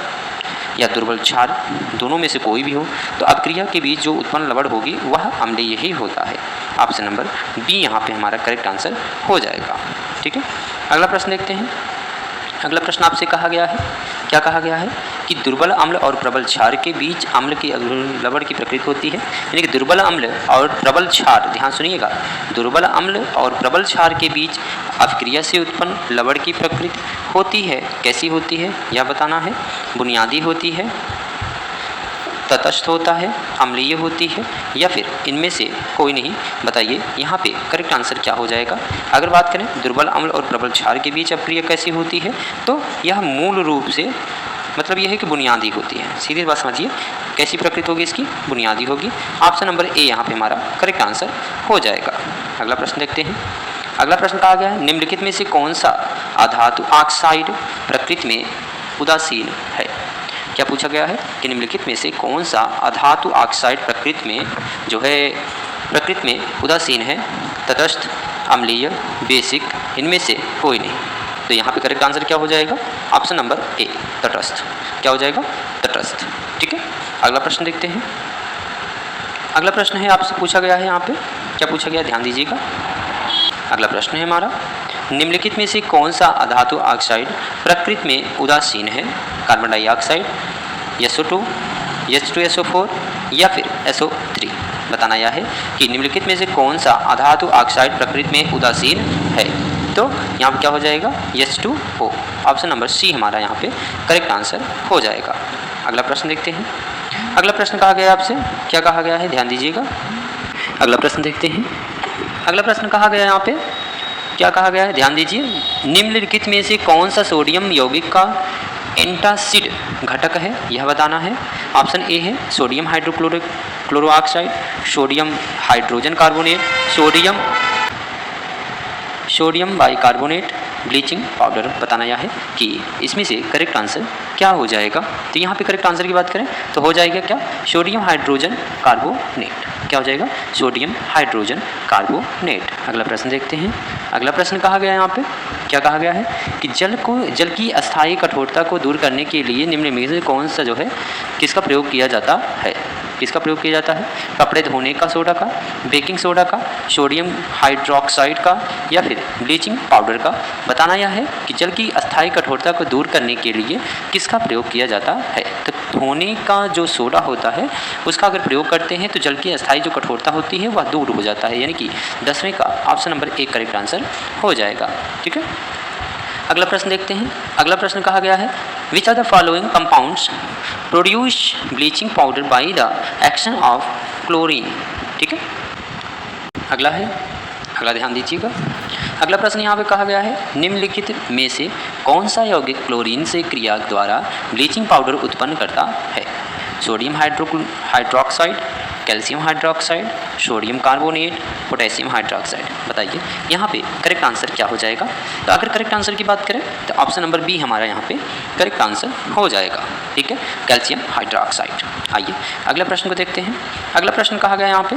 या दुर्बल क्षार दोनों में से कोई भी हो तो अभिक्रिया के बीच जो उत्पन्न लवण होगी वह अम्लीय ही होता है। ऑप्शन नंबर बी यहाँ पे हमारा करेक्ट आंसर हो जाएगा, ठीक है। अगला प्रश्न देखते हैं। अगला प्रश्न आपसे कहा गया है, क्या कहा गया है कि दुर्बल अम्ल और प्रबल क्षार के बीच अम्ल की लवण की प्रकृति होती है। यानी कि दुर्बल अम्ल और प्रबल क्षार, ध्यान सुनिएगा, दुर्बल अम्ल और प्रबल क्षार के बीच अभिक्रिया से उत्पन्न लवण की प्रकृति होती है, कैसी होती है यह बताना है। बुनियादी होती है, तटस्थ होता है, अम्लीय होती है, या फिर इनमें से कोई नहीं? बताइए यहाँ पे करेक्ट आंसर क्या हो जाएगा। अगर बात करें दुर्बल अम्ल और प्रबल क्षार के बीच अपक्रिया कैसी होती है, तो यह मूल रूप से मतलब यह है कि बुनियादी होती है। सीधी बात समझिए, कैसी प्रकृति होगी इसकी? बुनियादी होगी। ऑप्शन नंबर ए यहाँ पे हमारा करेक्ट आंसर हो जाएगा। अगला प्रश्न देखते हैं। अगला प्रश्न कहा गया है निम्नलिखित में से कौन सा अधातु ऑक्साइड प्रकृति में उदासीन है। क्या पूछा गया है कि निम्नलिखित में से कौन सा अधातु ऑक्साइड प्रकृति में उदासीन है? तटस्थ, अम्लीय, बेसिक, इनमें से कोई नहीं। तो यहाँ पे करेक्ट आंसर क्या हो जाएगा? ऑप्शन नंबर ए, तटस्थ। क्या हो जाएगा? तटस्थ। ठीक है, अगला प्रश्न देखते हैं। अगला प्रश्न है आपसे पूछा गया है यहाँ पे, क्या पूछा गया ध्यान दीजिएगा। अगला प्रश्न है हमारा निम्नलिखित में से कौन सा अधातु ऑक्साइड प्रकृति में उदासीन है? कार्बन डाइऑक्साइड, SO2, H2SO4 या फिर SO3। बताना यह है कि निम्नलिखित में से कौन सा अधातु ऑक्साइड प्रकृति में उदासीन है। तो यहाँ पर क्या हो जाएगा? H2O। ऑप्शन नंबर सी हमारा यहाँ पे करेक्ट आंसर हो जाएगा। अगला प्रश्न देखते हैं। अगला प्रश्न कहा गया आपसे, क्या कहा गया है ध्यान दीजिएगा। अगला प्रश्न देखते हैं। अगला प्रश्न कहा गया यहाँ पे, क्या कहा गया है ध्यान दीजिए। निम्नलिखित में से कौन सा सोडियम यौगिक का एंटासिड घटक है, यह बताना है। ऑप्शन ए है sodium hydrochlorooxide, sodium hydrogen carbonate, sodium bicarbonate, bleaching powder. बताना यह है कि इसमें से करेक्ट आंसर क्या हो जाएगा। तो यहाँ पे करेक्ट आंसर की बात करें तो हो जाएगा क्या? Sodium hydrogen carbonate. क्या हो जाएगा? Sodium hydrogen carbonate. अगला प्रश्न देखते हैं। अगला प्रश्न कहा गया है यहाँ पे, क्या कहा गया है कि जल की अस्थायी कठोरता को दूर करने के लिए निम्न में से कौन सा जो है किसका प्रयोग किया जाता है? किसका प्रयोग किया जाता है? कपड़े धोने का सोडा का, बेकिंग सोडा का, सोडियम हाइड्रोक्साइड का या फिर ब्लीचिंग पाउडर का। बताना यह है कि जल की अस्थायी कठोरता को दूर करने के लिए किसका प्रयोग किया जाता है। तो धोने का जो सोडा होता है उसका अगर प्रयोग करते हैं तो जल की अस्थायी जो कठोरता होती है वह दूर हो जाता है, यानी कि 10वें का option number A correct answer हो जाएगा। ठीक है, अगला प्रश्न देखते हैं। अगला प्रश्न कहा गया है which are the following compounds produce bleaching powder by the action of chlorine. ठीक है, अगला है, अगला ध्यान दीजिएगा। अगला प्रश्न यहाँ पे कहा गया है निम्नलिखित में से कौन सा यौगिक क्लोरीन से क्रिया द्वारा ब्लीचिंग पाउडर उत्पन्न करता है? Sodium hydroxide, calcium hydroxide, sodium carbonate, potassium hydroxide. बताइए यहाँ पे करेक्ट आंसर क्या हो जाएगा। तो अगर करेक्ट आंसर की बात करें तो ऑप्शन नंबर बी हमारा यहाँ पे करेक्ट आंसर हो जाएगा। ठीक है, कैल्शियम हाइड्रोक्साइड। आइए अगले प्रश्न को देखते हैं। अगला प्रश्न कहा गया यहाँ पे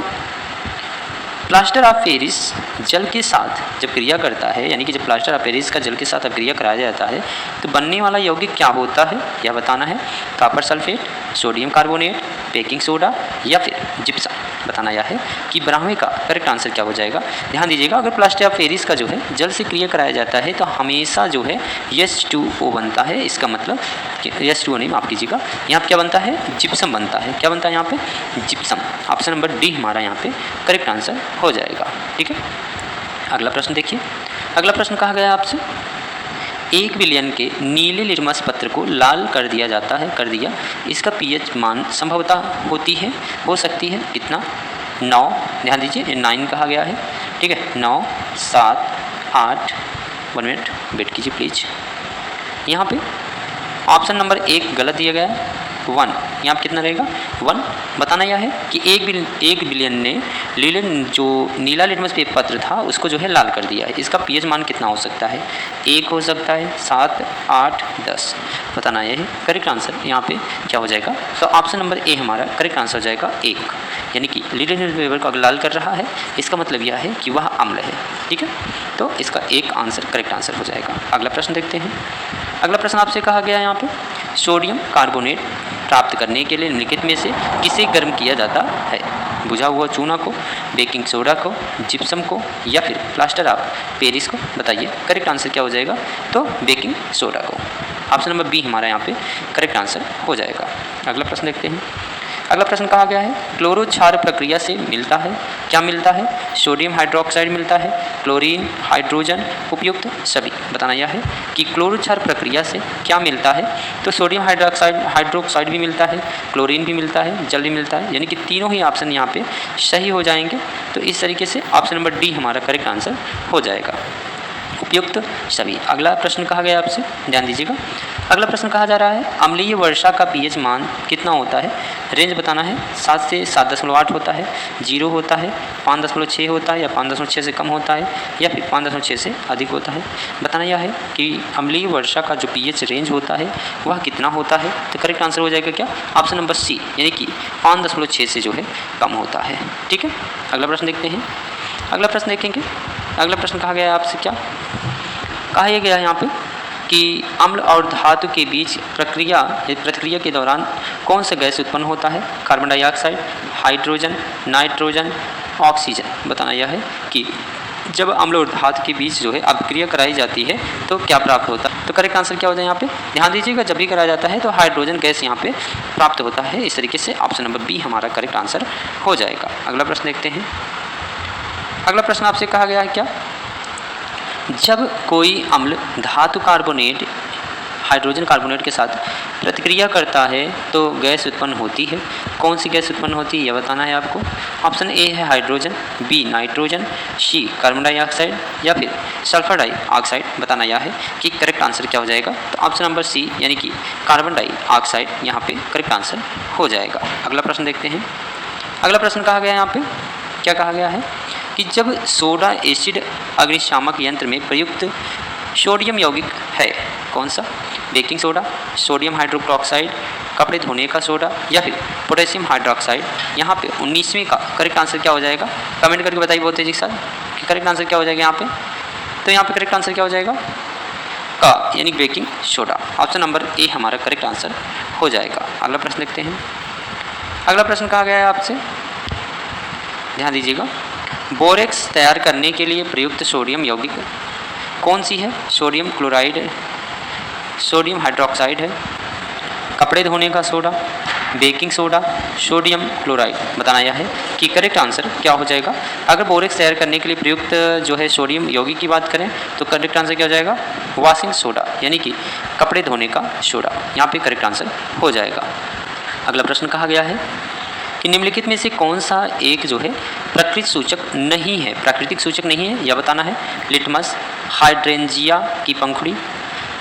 प्लास्टर ऑफ पेरिस जल के साथ जब क्रिया करता है, यानी कि जब प्लास्टर ऑफ पेरिस का जल के साथ क्रिया कराया जाता है तो बनने वाला यौगिक क्या होता है, यह बताना है। Copper sulphate, sodium carbonate, baking soda या फिर जिप्सम। बताना यह है कि 12वें का करेक्ट आंसर क्या हो जाएगा। ध्यान दीजिएगा, अगर प्लास्टर ऑफ पेरिस का जो है जल से क्रिया कराया जाता है तो हमेशा जो है H2O बनता है। इसका मतलब H2O नहीं, माफ़ कीजिएगा, यहाँ पर क्या बनता है? जिप्सम बनता है। क्या बनता है यहाँ पे? जिप्सम। ऑप्शन नंबर डी हमारा यहाँ पे करेक्ट आंसर हो जाएगा। ठीक है, अगला प्रश्न देखिए। अगला प्रश्न कहा गया आपसे 1 बिलियन के नीले लिटमस पत्र को लाल कर दिया जाता है, कर दिया, इसका pH मान संभवतः होती है, हो सकती है कितना? 9। ध्यान दीजिए 9 कहा गया है। ठीक है, 9, 7, 8। 1 मिनट वेट कीजिए प्लीज। यहाँ पे ऑप्शन नंबर 1 गलत दिया गया है, 1। यहाँ पर कितना रहेगा? 1। बताना यह है कि 1 बिलियन ने जो नीला लिटमस पेपर पत्र था उसको जो है लाल कर दिया है। इसका pH मान कितना हो सकता है? 1 हो सकता है, 7, 8, 10। बताना यह है करेक्ट आंसर यहाँ पे क्या हो जाएगा। तो ऑप्शन नंबर ए हमारा करेक्ट आंसर हो जाएगा 1, यानी कि नीले लिटमस पेपर को अगर लाल कर रहा है इसका मतलब यह है कि वह अम्ल है। ठीक है, तो इसका 1 आंसर करेक्ट आंसर हो जाएगा। अगला प्रश्न देखते हैं। अगला प्रश्न आपसे कहा गया है यहाँ पे सोडियम कार्बोनेट प्राप्त करने के लिए निम्नलिखित में से किसे गर्म किया जाता है? बुझा हुआ चूना को, बेकिंग सोडा को, जिप्सम को या फिर प्लास्टर ऑफ पेरिस को। बताइए करेक्ट आंसर क्या हो जाएगा। तो बेकिंग सोडा को। ऑप्शन नंबर बी हमारा यहाँ पे करेक्ट आंसर हो जाएगा। अगला प्रश्न देखते हैं। अगला प्रश्न कहा गया है क्लोरो क्षार प्रक्रिया से मिलता है, क्या मिलता है? सोडियम हाइड्रोक्साइड मिलता है, क्लोरीन, हाइड्रोजन, उपयुक्त सभी। बताना यह है कि क्लोरो क्षार प्रक्रिया से क्या मिलता है? तो सोडियम हाइड्रोक्साइड भी मिलता है, क्लोरीन भी मिलता है, जल भी मिलता है, यानी कि तीनों ही ऑप्शन यहाँ पे सही हो जाएंगे। तो इस तरीके से ऑप्शन नंबर डी हमारा करेक्ट आंसर हो जाएगा, उपयुक्त सभी। अगला प्रश्न कहा गया आपसे, ध्यान दीजिएगा। अगला प्रश्न कहा जा रहा है अम्लीय वर्षा का पीएच मान कितना होता है? रेंज बताना है, 7 से 7.8 होता है, 0 होता है, 5.6 होता है, या 5.6 से कम होता है, या फिर 5.6 से अधिक होता है। बताना यह है कि अम्लीय वर्षा का जो पीएच रेंज होता है वह कितना होता है? तो करेक्ट आंसर हो जाएगा क्या? ऑप्शन नंबर सी, यानी कि 5.6 से जो है कम होता है। ठीक है, अगला प्रश्न देखते हैं। अगला प्रश्न देखेंगे। अगला प्रश्न कहा गया है आपसे, क्या कहा यह गया है यहाँ पे कि अम्ल और धातु के बीच प्रतिक्रिया के दौरान कौन सा गैस उत्पन्न होता है? Carbon dioxide, hydrogen, nitrogen, oxygen. बताना यह है कि जब अम्ल और धातु के बीच जो है अभिक्रिया कराई जाती है तो क्या प्राप्त होता है? तो करेक्ट आंसर क्या होता है यहाँ पे? ध्यान दीजिएगा, जब भी कराया जाता है तो हाइड्रोजन गैस यहाँ पे प्राप्त होता है। इस तरीके से ऑप्शन नंबर बी हमारा करेक्ट आंसर हो जाएगा। अगला प्रश्न देखते हैं। अगला प्रश्न आपसे कहा गया है, क्या जब कोई अम्ल धातु कार्बोनेट हाइड्रोजन कार्बोनेट के साथ प्रतिक्रिया करता है तो गैस उत्पन्न होती है। कौन सी गैस उत्पन्न होती है यह बताना है आपको। ऑप्शन ए है हाइड्रोजन, बी नाइट्रोजन, सी कार्बन डाइऑक्साइड, या फिर सल्फर डाइऑक्साइड। बताना यह है कि करेक्ट आंसर क्या हो जाएगा। तो ऑप्शन नंबर सी, यानी कि कार्बन डाइऑक्साइड यहाँ पे करेक्ट आंसर हो जाएगा। अगला प्रश्न देखते हैं। अगला प्रश्न कहा गया है यहाँ पे, क्या कहा गया है कि जब सोडा एसिड अग्निशामक यंत्र में प्रयुक्त सोडियम यौगिक है, कौन सा? बेकिंग सोडा, सोडियम हाइड्रोक्साइड, कपड़े धोने का सोडा, या फिर पोटेशियम हाइड्रोक्साइड। यहाँ पे 19वीं का करेक्ट आंसर क्या हो जाएगा? कमेंट करके बताइए बहुत तेजी के साथ कि करेक्ट आंसर क्या हो जाएगा यहाँ पे। तो यहाँ पे करेक्ट आंसर क्या हो जाएगा? का, यानी baking soda. Option number A हमारा करेक्ट आंसर हो जाएगा। अगला प्रश्न देखते हैं। अगला प्रश्न कहा गया है आपसे, ध्यान दीजिएगा। बोरेक्स तैयार करने के लिए प्रयुक्त सोडियम यौगिक कौन सी है? सोडियम क्लोराइड है, सोडियम हाइड्रोक्साइड है, कपड़े धोने का soda, baking soda, sodium chloride. बताना यह है कि करेक्ट आंसर क्या हो जाएगा। अगर बोरेक्स तैयार करने के लिए प्रयुक्त जो है सोडियम यौगिक की बात करें तो करेक्ट आंसर क्या हो जाएगा? वॉशिंग सोडा, यानी कि कपड़े धोने का सोडा। यहाँ पे करेक्ट आंसर हो जाएगा। अगला प्रश्न कहा गया है कि निम्नलिखित में से कौन सा एक जो है प्राकृतिक सूचक नहीं है? प्राकृतिक सूचक नहीं है यह बताना है। लिटमस, हाइड्रेंजिया की पंखुड़ी,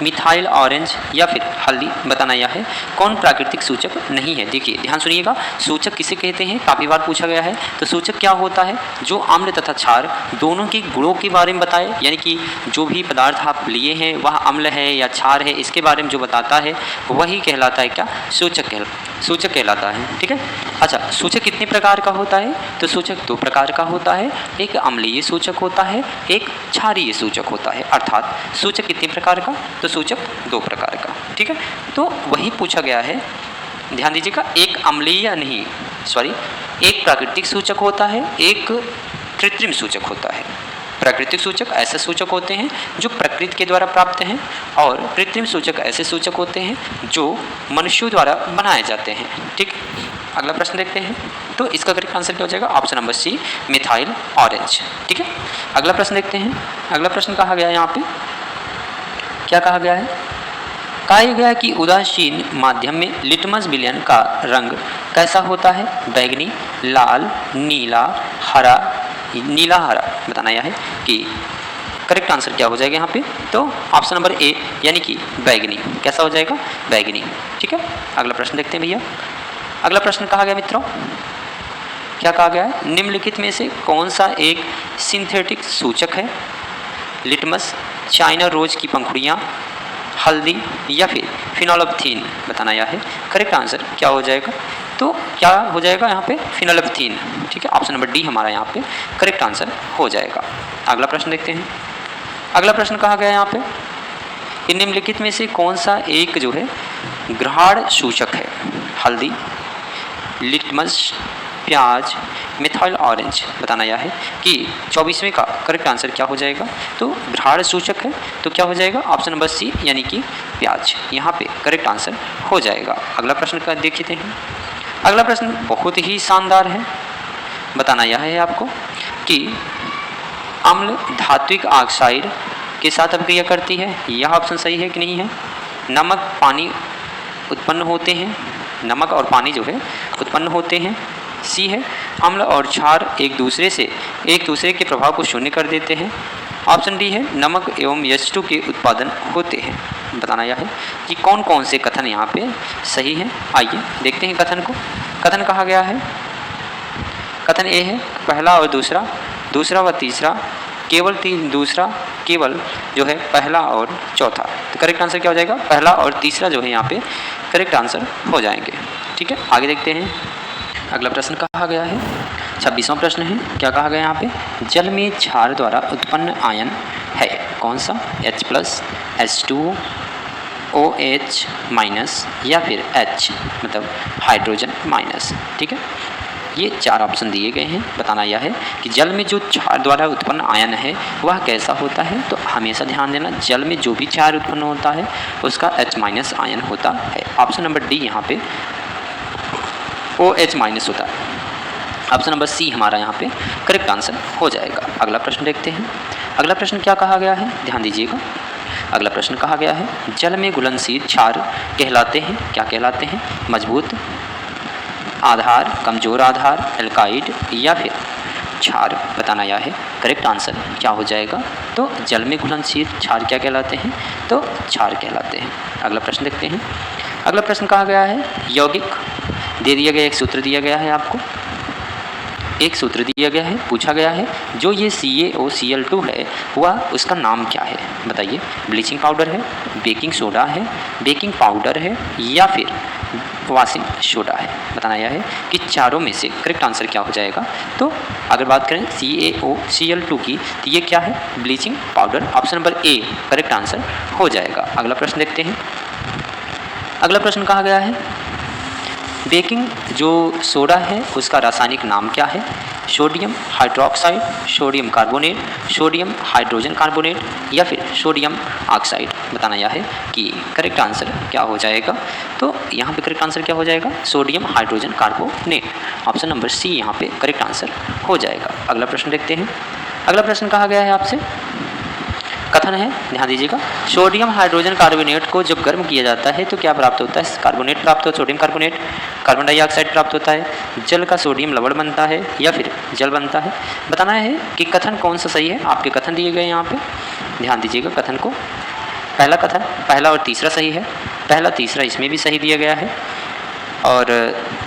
मिथाइल ऑरेंज, या फिर हल्दी। बताना यह है कौन प्राकृतिक सूचक नहीं है। देखिए ध्यान सुनिएगा, सूचक किसे कहते हैं काफ़ी बार पूछा गया है। तो सूचक क्या होता है? जो अम्ल तथा क्षार दोनों के गुणों के बारे में बताए, यानी कि जो भी पदार्थ आप लिए हैं वह अम्ल है या क्षार है, इसके बारे में जो बताता है वही कहलाता है क्या? सूचक कहलाता है। ठीक है, अच्छा सूचक कितने प्रकार का होता है? तो सूचक 2 प्रकार का होता है। एक अम्लीय सूचक होता है, एक क्षारीय सूचक होता है। अर्थात सूचक कितने प्रकार का? तो सूचक 2 प्रकार का। ठीक है, तो वही पूछा गया है, ध्यान दीजिएगा। एक अम्लीय नहीं, सॉरी, एक प्राकृतिक सूचक होता है, एक कृत्रिम सूचक होता है। प्राकृतिक सूचक ऐसे सूचक होते हैं जो प्रकृति के द्वारा प्राप्त हैं, और कृत्रिम सूचक ऐसे सूचक होते हैं जो मनुष्यों द्वारा बनाए जाते हैं। ठीक, अगला प्रश्न देखते हैं। तो इसका करेक्ट आंसर क्या हो जाएगा? Option number C, methyl orange. ठीक है, अगला प्रश्न देखते हैं। अगला प्रश्न कहा गया है यहाँ पे, क्या कहा गया है? कहा गया है कि उदासीन माध्यम में लिटमस विलयन का रंग कैसा होता है? बैगनी, लाल, नीला, हरा, नीला हरा। बताना यह है कि करेक्ट आंसर क्या हो जाएगा यहाँ पे। तो ऑप्शन नंबर ए, यानी कि बैगनी। कैसा हो जाएगा? बैगनी। ठीक है, अगला प्रश्न देखते हैं भैया। अगला प्रश्न कहा गया मित्रों, क्या कहा गया है? निम्नलिखित में से कौन सा एक सिंथेटिक सूचक है? लिटमस, चाइना रोज की पंखुड़ियाँ, हल्दी, या फिर फिनोल्फथीन। बताना यह है करेक्ट आंसर क्या हो जाएगा। तो क्या हो जाएगा यहाँ पे? फिनोल्फथीन। ठीक है, ऑप्शन नंबर डी हमारा यहाँ पे करेक्ट आंसर हो जाएगा। अगला प्रश्न देखते हैं। अगला प्रश्न कहा गया है यहाँ पे कि निम्नलिखित में से कौन सा एक जो है ग्रहण सूचक है? हल्दी, लिटमस, प्याज, मिथाइल ऑरेंज। बताना यह है कि 24वें का करेक्ट आंसर क्या हो जाएगा। तो ग्रहण सूचक है तो क्या हो जाएगा? ऑप्शन नंबर सी, यानी कि प्याज। यहाँ पे करेक्ट आंसर हो जाएगा। अगला प्रश्न का देख लेते हैं। अगला प्रश्न बहुत ही शानदार है। बताना यह है आपको कि अम्ल धात्विक ऑक्साइड के साथ अभिक्रिया करती है। यह ऑप्शन सही है कि नहीं है। नमक पानी उत्पन्न होते हैं, नमक और पानी जो है उत्पन्न होते हैं। सी है अम्ल और क्षार एक दूसरे के प्रभाव को शून्य कर देते हैं। ऑप्शन डी है नमक एवं H2 के उत्पादन होते हैं। बताना यह है कि कौन कौन से कथन यहाँ पे सही हैं। आइए देखते हैं कथन को। कथन कहा गया है, कथन ए है पहला और दूसरा, दूसरा व तीसरा, केवल दूसरा, केवल जो है पहला और चौथा। तो करेक्ट आंसर क्या हो जाएगा, पहला और तीसरा जो है यहाँ पे करेक्ट आंसर हो जाएंगे। ठीक है, आगे देखते हैं। अगला प्रश्न कहा गया है 26वां प्रश्न है। क्या कहा गया यहाँ पे, जल में क्षार द्वारा उत्पन्न आयन है कौन सा, H+, H2O, OH माइनस या फिर H मतलब हाइड्रोजन माइनस। ठीक है, ये 4 ऑप्शन दिए गए हैं। बताना यह है कि जल में जो क्षार द्वारा उत्पन्न आयन है वह कैसा होता है। तो हमेशा ध्यान देना, जल में जो भी क्षार उत्पन्न होता है उसका H- आयन होता है। ऑप्शन नंबर डी यहाँ पे OH- होता है। ऑप्शन नंबर सी हमारा यहाँ पे करेक्ट आंसर हो जाएगा। अगला प्रश्न देखते हैं। अगला प्रश्न क्या कहा गया है, ध्यान दीजिएगा। अगला प्रश्न कहा गया है जल में घुलनशील क्षार कहलाते हैं, क्या कहलाते हैं, मजबूत आधार, कमजोर आधार, एल्काइड या फिर क्षार। बताना यह है करेक्ट आंसर क्या हो जाएगा। तो जल में घुलनशील क्षार क्या कहलाते हैं, तो क्षार कहलाते हैं। अगला प्रश्न देखते हैं। अगला प्रश्न कहा गया है यौगिक दे दिया गया, एक सूत्र दिया गया है आपको, एक सूत्र दिया गया है, पूछा गया है जो ये CaOCl2 है वह उसका नाम क्या है। बताइए, ब्लीचिंग पाउडर है, बेकिंग सोडा है, बेकिंग पाउडर है या फिर वाशिंग सोडा है। बताना यह है कि चारों में से करेक्ट आंसर क्या हो जाएगा। तो अगर बात करें CaOCl2 की तो ये क्या है, bleaching powder. Option number A correct answer हो जाएगा। अगला प्रश्न देखते हैं। अगला प्रश्न कहा गया है बेकिंग जो सोडा है उसका रासायनिक नाम क्या है, sodium hydroxide, sodium carbonate, sodium hydrogen carbonate या फिर सोडियम ऑक्साइड। बताना यह है कि करेक्ट आंसर क्या हो जाएगा। तो यहाँ पे करेक्ट आंसर क्या हो जाएगा, sodium hydrogen carbonate. Option number C यहाँ पे करेक्ट आंसर हो जाएगा। अगला प्रश्न देखते हैं। अगला प्रश्न कहा गया है आपसे, कथन है, ध्यान दीजिएगा। सोडियम हाइड्रोजन कार्बोनेट को जब गर्म किया जाता है तो क्या प्राप्त होता है, कार्बोनेट प्राप्त होता है, सोडियम कार्बोनेट, कार्बन डाइऑक्साइड प्राप्त होता है, जल का सोडियम लवण बनता है या फिर जल बनता है। बताना है कि कथन कौन सा सही है। आपके कथन दिए गए यहाँ पे, ध्यान दीजिएगा कथन को। पहला कथन, पहला और तीसरा सही है, पहला तीसरा इसमें भी सही दिया गया है, और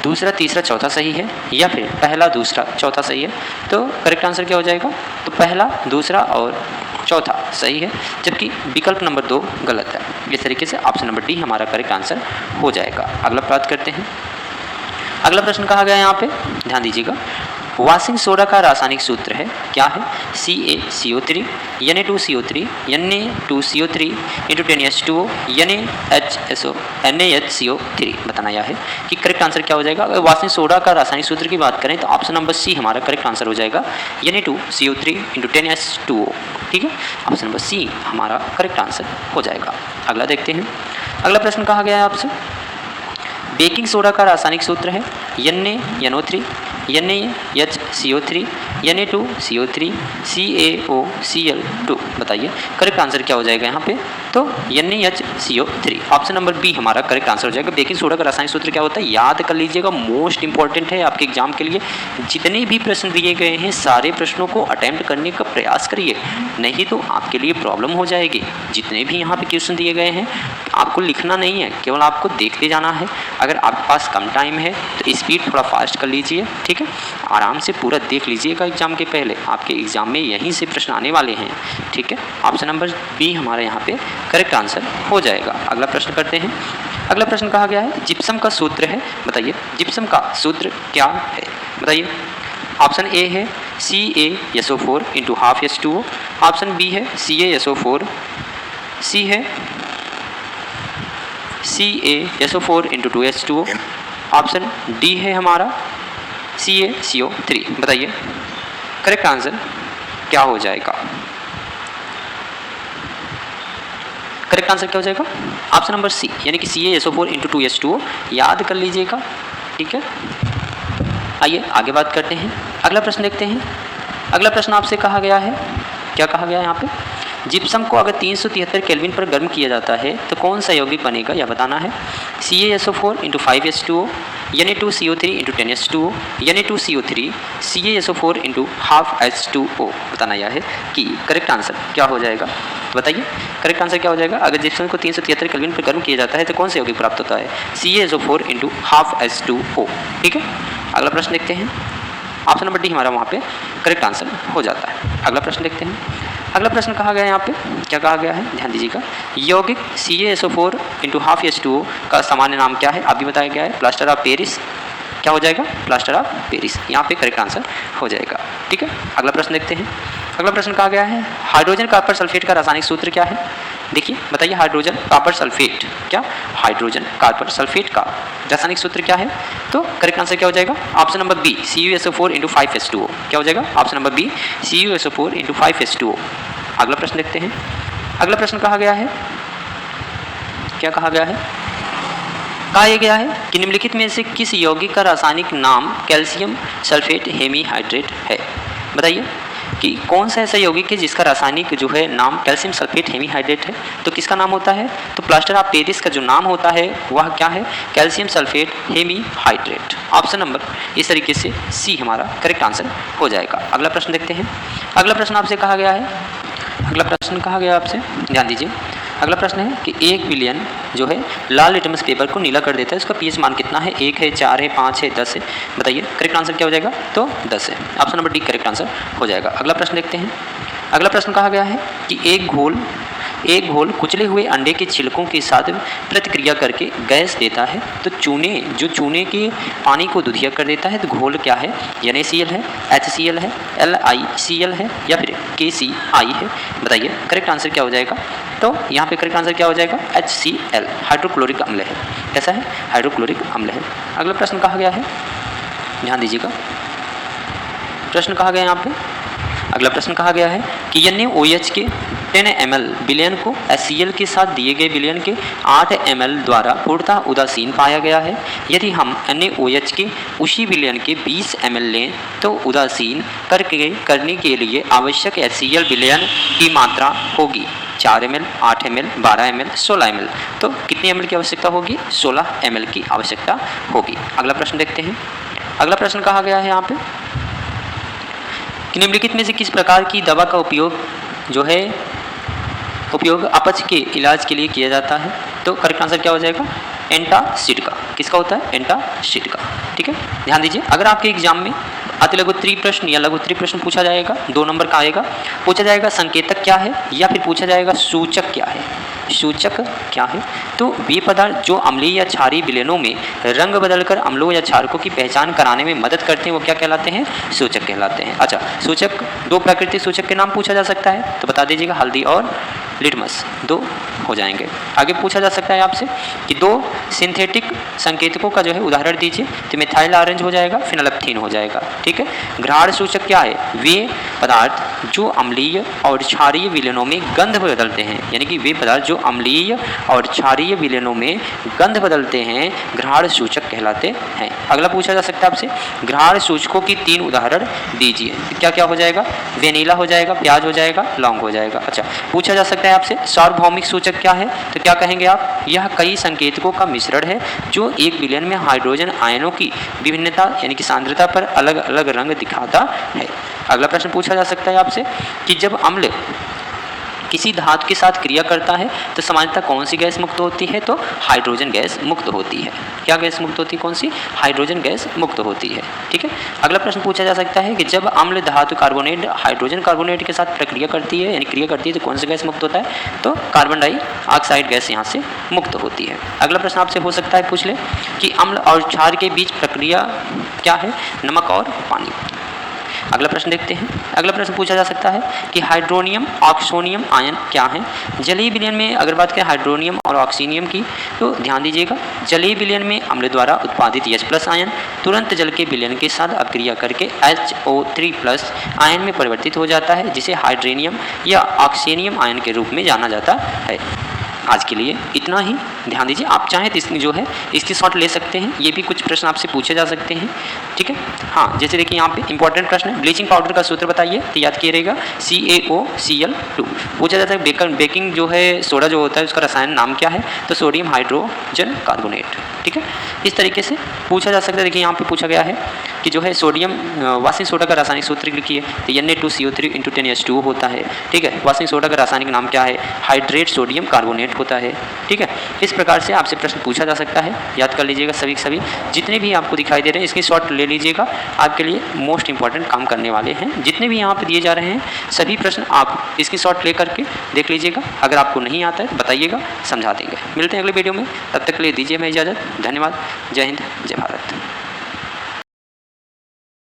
दूसरा तीसरा चौथा सही है या फिर पहला दूसरा चौथा सही है। तो करेक्ट आंसर क्या हो जाएगा, तो पहला दूसरा और चौथा सही है, जबकि विकल्प नंबर 2 गलत है। इस तरीके से ऑप्शन नंबर डी हमारा करेक्ट आंसर हो जाएगा। अगला बात करते हैं। अगला प्रश्न कहा गया है यहाँ पे, ध्यान दीजिएगा। वाशिंग सोडा का रासायनिक सूत्र है, क्या है, CaCO3, Na2CO3, Na2CO3 × 10H2O, NaHCO3। बताना यह है कि करेक्ट आंसर क्या हो जाएगा। अगर वाशिंग सोडा का रासायनिक सूत्र की बात करें तो ऑप्शन नंबर सी हमारा करेक्ट आंसर हो जाएगा, Na2CO3 × 10H2O। ठीक है, ऑप्शन नंबर सी हमारा करेक्ट आंसर हो जाएगा। अगला देखते हैं। अगला प्रश्न कहा गया है आपसे, बेकिंग सोडा का रासायनिक सूत्र है NaNO3, NaHCO3, Na2CO3, CaOCl2। बताइए करेक्ट आंसर क्या हो जाएगा यहाँ पे, तो NaHCO3। ऑप्शन नंबर बी हमारा करेक्ट आंसर हो जाएगा। बेकिंग सोडा का रासायनिक सूत्र क्या होता है, याद कर लीजिएगा, मोस्ट इंपॉर्टेंट है आपके एग्जाम के लिए। जितने भी प्रश्न दिए गए हैं सारे प्रश्नों को अटेम्प्ट करने का प्रयास करिए, नहीं तो आपके लिए प्रॉब्लम हो जाएगी। जितने भी यहाँ पे क्वेश्चन दिए गए हैं आपको लिखना नहीं है, केवल आपको देखते जाना है। अगर आपके पास कम टाइम है तो स्पीड थोड़ा फास्ट कर लीजिए, ठीक है, आराम से पूरा देख लीजिएगा। एग्जाम के पहले आपके एग्जाम में यहीं से प्रश्न आने वाले हैं, ठीक है। ऑप्शन नंबर बी हमारे यहाँ पे करेक्ट आंसर हो जाएगा। अगला प्रश्न करते हैं। अगला प्रश्न कहा गया है जिप्सम का सूत्र है, बताइए जिप्सम का सूत्र क्या है, बताइए। ऑप्शन ए है CaSO4 × ½ H2O, ऑप्शन बी है CaSO4, सी है CaSO4 × 2 H2O, ऑप्शन डी है हमारा CaCO3। बताइए करेक्ट आंसर क्या हो जाएगा। करेक्ट आंसर क्या हो जाएगा, ऑप्शन नंबर सी यानी कि CaSO4 × 2 H2O। याद कर लीजिएगा, ठीक है। आइए आगे बात करते हैं, अगला प्रश्न देखते हैं। अगला प्रश्न आपसे कहा गया है, क्या कहा गया है यहाँ पे, जिप्सम को अगर 373 केल्विन पर गर्म किया जाता है तो कौन सा यौगिक बनेगा, यह बताना है। CaSO4 × 5H2O, Na2CO3 × 10H2O, Na2CO3 CaSO4 × 12H2O बताना यह है कि करेक्ट आंसर क्या हो जाएगा। तो बताइए करेक्ट आंसर क्या हो जाएगा। अगर जिप्सम को 373 केल्विन पर गर्म किया जाता है तो कौन सा यौगिक प्राप्त होता है, CaSO4 × 12H2O। ठीक है, अगला प्रश्न देखते हैं। ऑप्शन नंबर डी हमारा वहाँ पे करेक्ट आंसर हो जाता है। अगला प्रश्न देखते हैं। अगला प्रश्न कहा गया है यहाँ पे, क्या कहा गया है, ध्यान दीजिएगा। यौगिक CaSO4 × 12H2O का सामान्य नाम क्या है, अभी बताया गया है, प्लास्टर ऑफ पेरिस। क्या हो जाएगा, प्लास्टर ऑफ पेरिस, यहाँ पे करेक्ट आंसर हो जाएगा। ठीक है, अगला प्रश्न देखते हैं। अगला प्रश्न कहा गया है, हाइड्रोजन कॉपर सल्फेट का रासायनिक सूत्र क्या है। देखिए बताइए, हाइड्रोजन कॉपर सल्फेट, क्या हाइड्रोजन कॉपर सल्फेट का रासायनिक सूत्र क्या है। तो करेक्ट आंसर क्या हो जाएगा, option number B CuSO4 × 5H2O। क्या हो जाएगा, option number B CuSO4 × 5H2O। अगला प्रश्न देखते हैं। अगला प्रश्न कहा गया है, क्या कहा गया है, कहा गया है कि निम्नलिखित में से किस यौगिक का रासायनिक नाम कैल्शियम सल्फेट हेमीहाइड्रेट है। बताइए कि कौन सा ऐसा यौगिक है जिसका रासायनिक जो है नाम कैल्शियम सल्फेट हेमीहाइड्रेट है। तो किसका नाम होता है, तो प्लास्टर ऑफ पेरिस का जो नाम होता है वह क्या है, calcium sulphate hemihydrate. Option number इस तरीके से सी हमारा करेक्ट आंसर हो जाएगा। अगला प्रश्न देखते हैं। अगला प्रश्न आपसे कहा गया है, अगला प्रश्न कहा गया आपसे, ध्यान दीजिए। अगला प्रश्न है कि 1 बिलियन जो है लाल लिटमस पेपर को नीला कर देता है, उसका पीएच मान कितना है, 1 है, 4 है, 5 है, 10 है। बताइए करेक्ट आंसर क्या हो जाएगा, तो 10 है। Option number D correct answer हो जाएगा। अगला प्रश्न देखते हैं। अगला प्रश्न कहा गया है कि एक घोल कुचले हुए अंडे के छिलकों के साथ प्रतिक्रिया करके गैस देता है, तो चूने के पानी को दूधिया कर देता है, तो घोल क्या है, NaCl है, HCl है, LiCl है या फिर KCl है। बताइए करेक्ट आंसर क्या हो जाएगा। तो यहाँ पे करेक्ट आंसर क्या हो जाएगा, HCl हाइड्रोक्लोरिक अम्ल है। कैसा है, हाइड्रोक्लोरिक अम्ल है। अगला प्रश्न कहा गया है, ध्यान दीजिएगा। प्रश्न कहा गया यहाँ पे, अगला प्रश्न कहा गया है कि NaOH के 10 ml विलयन को HCl के साथ दिए गए विलयन के 8 ml द्वारा पूर्णतः उदासीन पाया गया है। यदि हम NaOH के उसी विलयन के 20 ml लें तो उदासीन करने के लिए आवश्यक HCl विलयन की मात्रा होगी 4 ml, 8 ml, 12 ml, 16 ml। तो कितने ml की आवश्यकता होगी, 16 ml की आवश्यकता होगी। अगला प्रश्न देखते हैं। अगला प्रश्न कहा गया है यहाँ पे कि निम्नलिखित में से किस प्रकार की दवा का उपयोग अपच के इलाज के लिए किया जाता है। तो करेक्ट आंसर क्या हो जाएगा, एंटासिड का। किसका होता है, एंटासिड का। ठीक है, ध्यान दीजिए। अगर आपके एग्जाम में अति लघुत्तरीय प्रश्न या लघुत्तरीय प्रश्न पूछा जाएगा, 2 नंबर का आएगा, पूछा जाएगा संकेतक क्या है या फिर पूछा जाएगा सूचक क्या है। सूचक क्या है, तो वे पदार्थ जो अम्लीय या क्षारीय विलयनों में रंग बदलकर अम्लों या क्षारकों की पहचान कराने में मदद करते हैं, वो क्या कहलाते हैं, सूचक कहलाते हैं। अच्छा, सूचक 2 प्राकृतिक सूचक के नाम पूछा जा सकता है, तो बता दीजिएगा, हल्दी और लिटमस 2 हो जाएंगे। आगे पूछा जा सकता है आपसे कि 2 सिंथेटिक संकेतकों का जो है उदाहरण दीजिए, तो मिथाइल ऑरेंज हो जाएगा, फिनोल्फथीन हो जाएगा। ठीक है, घ्राण सूचक क्या है, वे पदार्थ जो अम्लीय और क्षारीय विलयनों में गंध बदलते हैं, यानी कि वे पदार्थ जो अम्लीय और क्षारीय विलयनों में गंध बदलते हैं घ्राण सूचक कहलाते हैं। अगला पूछा जा सकता है आपसे, घ्राण सूचकों की 3 उदाहरण दीजिए। क्या क्या हो जाएगा, वेनिला हो जाएगा, प्याज हो जाएगा, लौंग हो जाएगा। अच्छा, पूछा जा सकता है आपसे सार्वभौमिक सूचक क्या है, तो क्या कहेंगे आप, यह कई संकेतकों का मिश्रण है जो एक विलयन में हाइड्रोजन आयनों की विभिन्नता यानी कि सांद्रता पर अलग अलग रंग दिखाता है। अगला प्रश्न पूछा जा सकता है आपसे कि जब अम्ल किसी धातु के साथ क्रिया करता है तो सामान्यतः कौन सी गैस मुक्त होती है, तो हाइड्रोजन गैस मुक्त होती है। क्या गैस मुक्त होती है, कौन सी, हाइड्रोजन गैस मुक्त होती है। ठीक है, अगला प्रश्न पूछा जा सकता है कि जब अम्ल धातु कार्बोनेट हाइड्रोजन कार्बोनेट के साथ प्रक्रिया करती है यानी क्रिया करती है तो कौन सी गैस मुक्त होता है, तो कार्बन डाइऑक्साइड गैस यहाँ से मुक्त होती है। अगला प्रश्न आपसे हो सकता है पूछ ले कि अम्ल और क्षार के बीच प्रक्रिया क्या है, नमक और पानी। अगला प्रश्न देखते हैं। अगला प्रश्न पूछा जा सकता है कि हाइड्रोनियम ऑक्सोनियम आयन क्या है। जलीय विलयन में अगर बात करें हाइड्रोनियम और ऑक्सीनियम की, तो ध्यान दीजिएगा, जलीय विलयन में अम्ल द्वारा उत्पादित H+ आयन तुरंत जल के विलयन के साथ अभिक्रिया करके HO3+ आयन में परिवर्तित हो जाता है, जिसे हाइड्रोनियम या ऑक्सीनियम आयन के रूप में जाना जाता है। आज के लिए इतना ही। ध्यान दीजिए, आप चाहें तो इसमें जो है इसकी शॉर्ट ले सकते हैं, ये भी कुछ प्रश्न आपसे पूछे जा सकते हैं, ठीक है। हाँ, जैसे देखिए यहाँ पे इंपॉर्टेंट प्रश्न है, ब्लीचिंग पाउडर का सूत्र बताइए, तो याद किया रहेगा CaOCl2। पूछा जाता है बेकिंग जो है सोडा जो होता है उसका रसायन नाम क्या है, तो सोडियम हाइड्रोजन कार्बोनेट, ठीक है। इस तरीके से पूछा जा सकता है। देखिए यहाँ पे पूछा गया है कि जो है सोडियम वाशिंग सोडा का रासायनिक सूत्र लिखिए, तो Na2CO3 × 10H2O होता है, ठीक है। वाशिंग सोडा का रासायनिक नाम क्या है, हाइड्रेट सोडियम कार्बोनेट होता है, ठीक है। इस प्रकार से आपसे प्रश्न पूछा जा सकता है, याद कर लीजिएगा। सभी जितने भी आपको दिखाई दे रहे हैं इसकी शॉर्ट ले लीजिएगा, आपके लिए मोस्ट इंपॉर्टेंट काम करने वाले हैं। जितने भी यहाँ पे दिए जा रहे हैं सभी प्रश्न आप इसकी शॉर्ट ले करके देख लीजिएगा। अगर आपको नहीं आता है बताइएगा, समझा देंगे। मिलते हैं अगले वीडियो में, तब तक के लिए दीजिए मैं इजाज़त। धन्यवाद। जय हिंद, जय भारत।